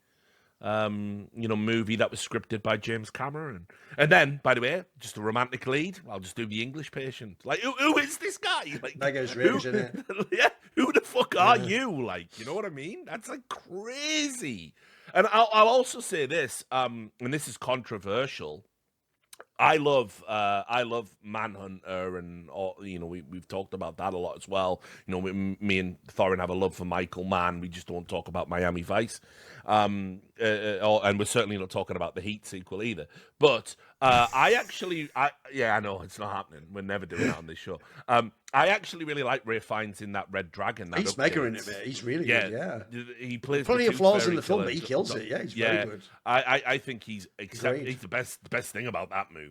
you know, movie that was scripted by James Cameron. And then, by the way, just a romantic lead, I'll just do The English Patient. Like, who is this guy? Like, that goes rich, isn't it? Yeah, who the fuck are you? Like, you know what I mean? That's like crazy. And I'll also say this, and this is controversial. I love Manhunter, and you know, we've talked about that a lot as well. You know, me and Thorin have a love for Michael Mann. We just don't talk about Miami Vice, and we're certainly not talking about the Heat sequel either. But I know it's not happening. We're never doing that on this show. I actually really like Ralph Fiennes in that Red Dragon. He's mega in it, man. He's really good. Yeah, he plays plenty of flaws in the film, but he kills it. Yeah, he's very good. I think he's the best thing about that movie.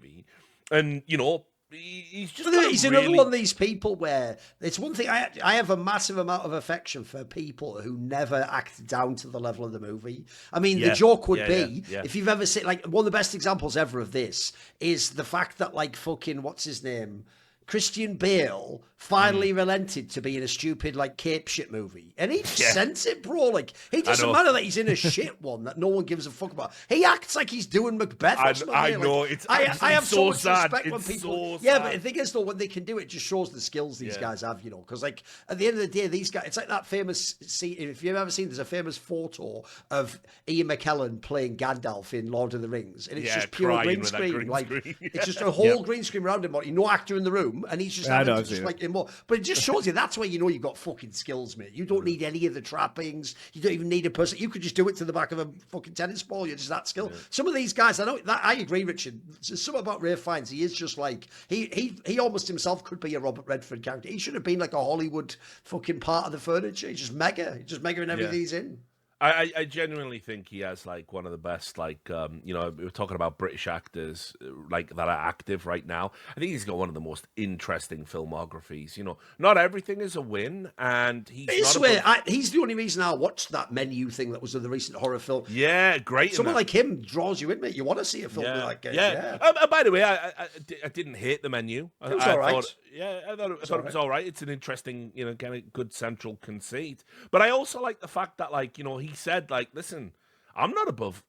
And you know, he's just he's another one of these people where it's one thing. I have a massive amount of affection for people who never act down to the level of the movie. I mean, the joke would be if you've ever seen, like, one of the best examples ever of this is the fact that, like, fucking what's his name, Christian Bale finally relented to be in a stupid, like, cape shit movie. And he just sent it, bro. Like, he doesn't matter that he's in a shit one that no one gives a fuck about. He acts like he's doing Macbeth or something. I know. Like, it's I have so much sad. respect when people... Yeah, but the thing is, though, when they can do it, it just shows the skills these guys have, you know. Because, like, at the end of the day, these guys... It's like that famous scene... If you've ever seen, there's a famous photo of Ian McKellen playing Gandalf in Lord of the Rings. And it's just pure green screen. It's just a whole green screen around him. No actor in the room. And he's just... Just like more, but it just shows you that's where you know you've got fucking skills, mate. You don't need any of the trappings. You don't even need a person. You could just do it to the back of a fucking tennis ball. You're just that skilled. Some of these guys, I know that I agree, Richard. There's something about Ralph Fiennes. He is just like he almost himself could be a Robert Redford character. He should have been like a Hollywood fucking part of the furniture. He's just mega. He's just mega in everything he's in. I genuinely think he has, like, one of the best, like, you know, we were talking about British actors, like, that are active right now. I think he's got one of the most interesting filmographies. You know, not everything is a win, and he's he's the only reason I watched that Menu thing that was in the recent horror film. Yeah, great. Someone like him draws you in, mate. You want to see a film like it. Yeah. By the way, I didn't hate The Menu. It was all right. I thought it was all right. It's an interesting, you know, kind of good central conceit. But I also like the fact that, like, you know, he said, like, listen, I'm not above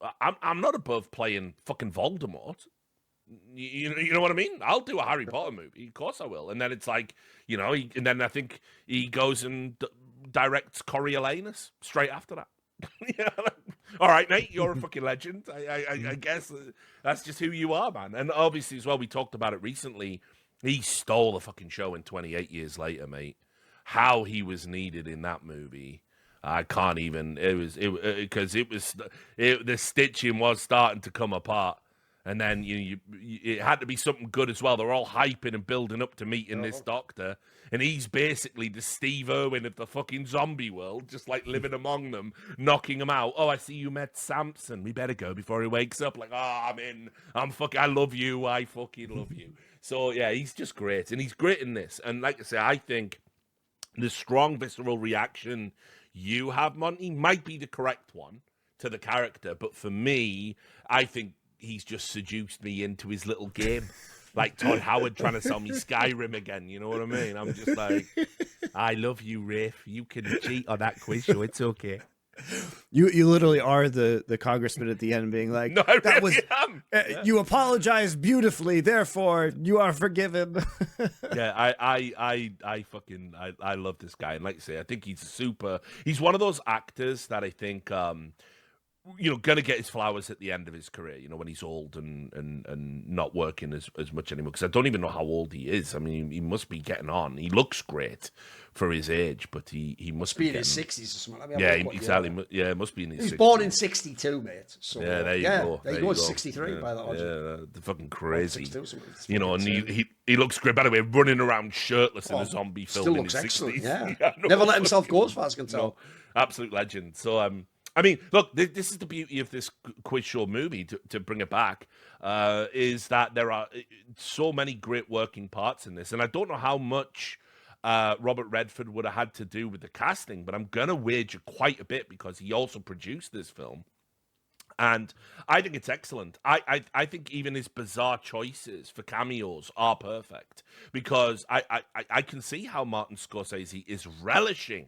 playing fucking Voldemort. You know what I mean? I'll do a Harry Potter movie, of course I will. And then it's like, you know, and then I think he goes and directs Coriolanus straight after that. All right, mate, you're a fucking legend. I guess that's just who you are, man. And obviously as well, we talked about it recently. He stole the fucking show in 28 years later, mate. How he was needed in that movie. I can't even. Because the stitching was starting to come apart, and then it had to be something good as well. They're all hyping and building up to meeting this doctor, and he's basically the Steve Irwin of the fucking zombie world, just like living among them, knocking them out. Oh, I see you met Samson. We better go before he wakes up. Like, I'm in. I love you. I fucking love you. So yeah, he's just great, and he's great in this. And like I say, I think the strong visceral reaction you have, Monty, might be the correct one to the character, but for me, I think he's just seduced me into his little game, like Todd Howard trying to sell me Skyrim again. You know what I mean? I'm just like, I love you, Rafe. You can cheat on that quiz show. It's okay. You literally are the congressman at the end being like, no, I really am. You apologize beautifully, therefore you are forgiven. Yeah, I love this guy. And like I say, I think he's one of those actors that I think, gonna get his flowers at the end of his career, when he's old and not working as much anymore. Because I don't even know how old he is. I mean, he must be getting on. He looks great for his age, but he must be in his 60s or something. Exactly. Yeah, it must be in his 60s. He was born in 62, mate. So, yeah, there you go. There you go. 63 by that logic. Yeah, they're fucking crazy. 62, And he looks great. By the way, running around shirtless in a zombie film still in looks his excellent. 60s. Yeah. Never let himself go, as far as I can tell. No, absolute legend. So I mean, look, this is the beauty of this quiz show movie, to bring it back, is that there are so many great working parts in this. And I don't know how much Robert Redford would have had to do with the casting, but I'm going to wager quite a bit because he also produced this film. And I think it's excellent. I think even his bizarre choices for cameos are perfect because I can see how Martin Scorsese is relishing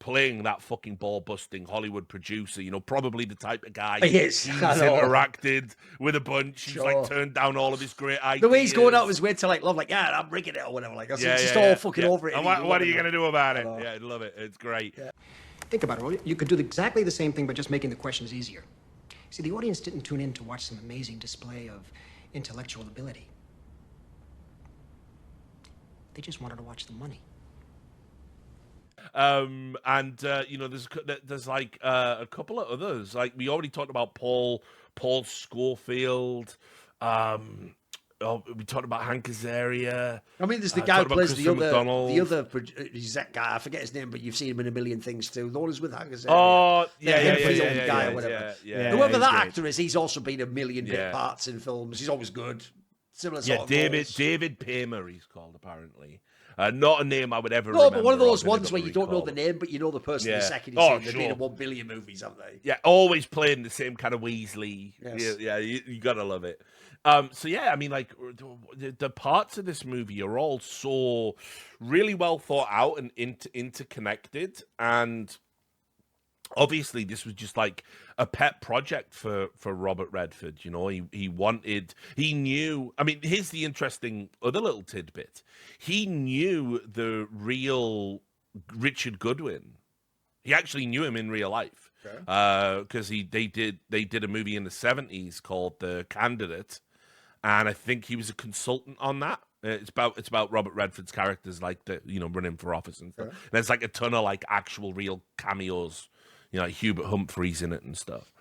playing that fucking ball-busting Hollywood producer, probably the type of guy he's interacted with a bunch. He's like turned down all of his great ideas. The way he's going out of his way to love, I'm rigging it or whatever. Like, it's just all fucking over it. And what are you going to do about it? Yeah, I love it. It's great. Yeah. Think about it. You could do exactly the same thing, but just making the questions easier. See, the audience didn't tune in to watch some amazing display of intellectual ability. They just wanted to watch the money. There's like a couple of others. Like we already talked about Paul Scofield. We talked about Hank Azaria. I mean, there's the guy who plays the other. He's that guy. I forget his name, but you've seen him in a million things too. The one who's with Hank Azaria. Oh, guy or whatever. Whoever that actor is, he's also been a million bit parts in films. He's always good. Similar sort of roles. David Paymer, he's called apparently. Not a name I would ever remember. No, but one of those ones where you don't know the name, but you know the person the second you see them. They've been in 1 billion movies, haven't they? Yeah, always playing the same kind of Weasley. Yes. Yeah, you gotta love it. So yeah, I mean, like the parts of this movie are all so really well thought out and interconnected, and obviously this was just like a pet project for Robert Redford. He knew. I mean, here's the interesting other little tidbit. He knew the real Richard Goodwin. He actually knew him in real life because they did a movie in the 70s called The Candidate. And I think he was a consultant on that. It's about Robert Redford's characters, like running for office and stuff. And there's like a ton of like actual real cameos, like Hubert Humphrey's in it and stuff.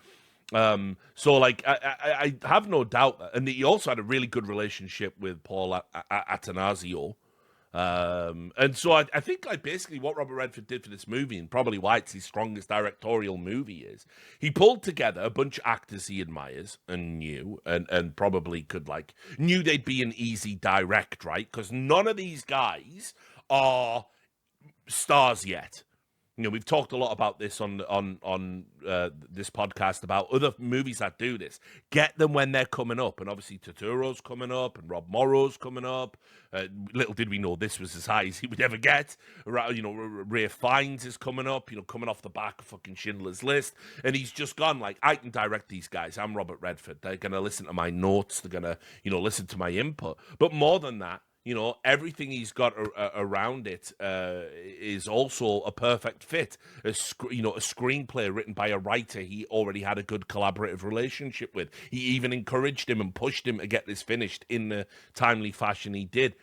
So like I have no doubt that, and he also had a really good relationship with Paul Attanasio. And so I think like basically what Robert Redford did for this movie, and probably why it's his strongest directorial movie, is he pulled together a bunch of actors he admires and knew, and probably knew they'd be an easy direct, right? Because none of these guys are stars yet. We've talked a lot about this on this podcast about other movies that do this. Get them when they're coming up, and obviously Turturro's coming up, and Rob Morrow's coming up. Little did we know this was as high as he would ever get. Ray Fiennes is coming up. Coming off the back of fucking Schindler's List, and he's just gone like, I can direct these guys. I'm Robert Redford. They're gonna listen to my notes. They're gonna listen to my input. But more than that. Everything he's got around it is also a perfect fit. A screenplay written by a writer he already had a good collaborative relationship with. He even encouraged him and pushed him to get this finished in the timely fashion he did.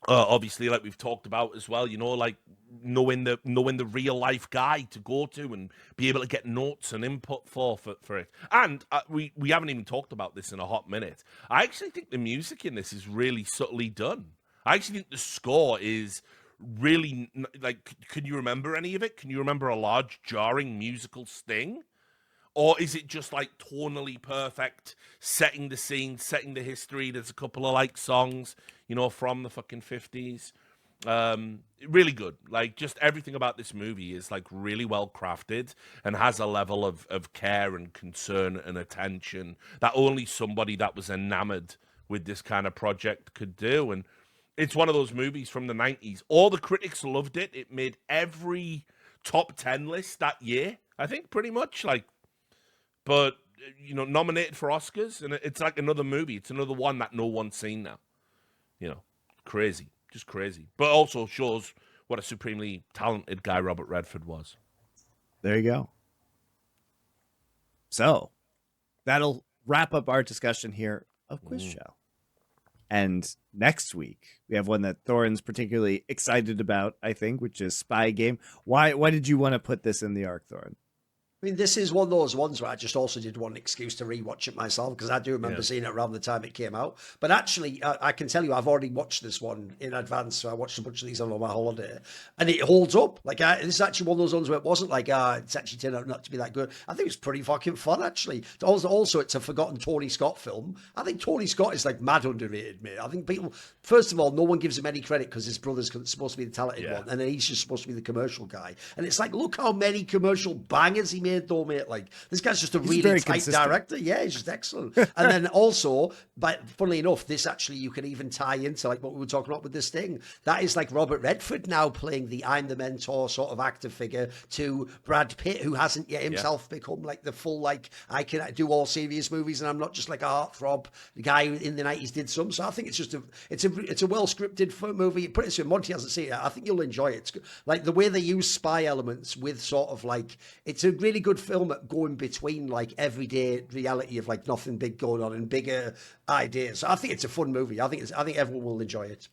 Obviously, like we've talked about as well, like knowing the real life guy to go to and be able to get notes and input for it. And we haven't even talked about this in a hot minute. I actually think the music in this is really subtly done. I actually think the score is really like. Can you remember any of it? Can you remember a large jarring musical sting? Or is it just like tonally perfect, setting the scene, setting the history? There's a couple of like songs, from the fucking 50s. Really good. Like just everything about this movie is like really well crafted and has a level of care and concern and attention that only somebody that was enamored with this kind of project could do. And it's one of those movies from the 90s. All the critics loved it. It made every top 10 list that year, I think, pretty much. But, nominated for Oscars, and it's like another movie. It's another one that no one's seen now. Crazy. Just crazy. But also shows what a supremely talented guy Robert Redford was. There you go. So that'll wrap up our discussion here of Quiz Show. And next week, we have one that Thorin's particularly excited about, I think, which is Spy Game. Why did you want to put this in the arc, Thorin? I mean, this is one of those ones where I just also did want an excuse to rewatch it myself, because I do remember seeing it around the time it came out. But actually, I can tell you, I've already watched this one in advance. So I watched a bunch of these on my holiday, and it holds up. Like, this is actually one of those ones where it wasn't like, it's actually turned out not to be that good. I think it's pretty fucking fun, actually. Also, it's a forgotten Tony Scott film. I think Tony Scott is like mad underrated, mate. I think people, first of all, no one gives him any credit because his brother's supposed to be the talented one, and then he's just supposed to be the commercial guy. And it's like, look how many commercial bangers he made, though, mate. Like, this guy's just a really tight director. Yeah, he's just excellent. And then also, but funnily enough, this actually, you can even tie into like what we were talking about with this thing. That is like Robert Redford now playing the I'm the mentor sort of actor figure to Brad Pitt, who hasn't yet himself become like the full, like, I can do all serious movies and I'm not just like a heartthrob. The guy who in the 90s did some. So I think it's just it's a well scripted movie. Put it so Monty hasn't seen it. I think you'll enjoy it. It's like the way they use spy elements with sort of like, it's a really good film at going between like everyday reality of like nothing big going on and bigger ideas. So I think it's a fun movie. I think everyone will enjoy it.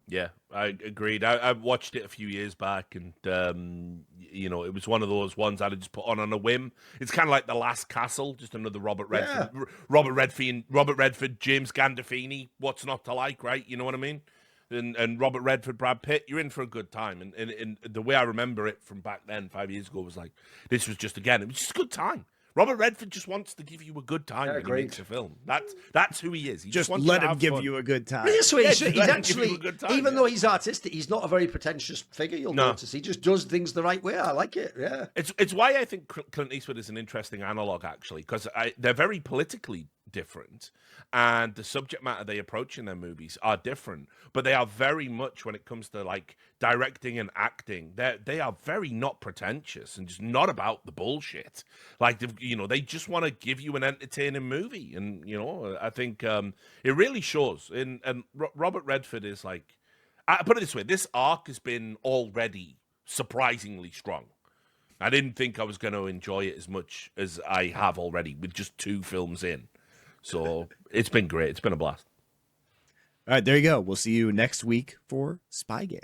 Yeah, I agreed. I watched it a few years back, and you know, it was one of those ones I'd just put on a whim. It's kind of like The Last Castle, just another Robert Redford, Robert Redford, James Gandolfini. What's not to like, right? You know what I mean? And Robert Redford, Brad Pitt, you're in for a good time. And the way I remember it from back then, 5 years ago, was like, this was just, again, it was just a good time. Robert Redford just wants to give you a good time when he makes a film. That's who he is. He just let him give you a good time. This way, he's actually, even though he's artistic, he's not a very pretentious figure. You'll notice he just does things the right way. I like it. Yeah, it's why I think Clint Eastwood is an interesting analog, actually, because they're very politically different, and the subject matter they approach in their movies are different, but they are very much, when it comes to like directing and acting, they are very not pretentious and just not about the bullshit. Like, you know, they just want to give you an entertaining movie, and you know, I think it really shows. And Robert Redford is like, I put it this way: this arc has been already surprisingly strong. I didn't think I was going to enjoy it as much as I have already with just 2 films in. So it's been great. It's been a blast. All right, there you go. We'll see you next week for Spy Game.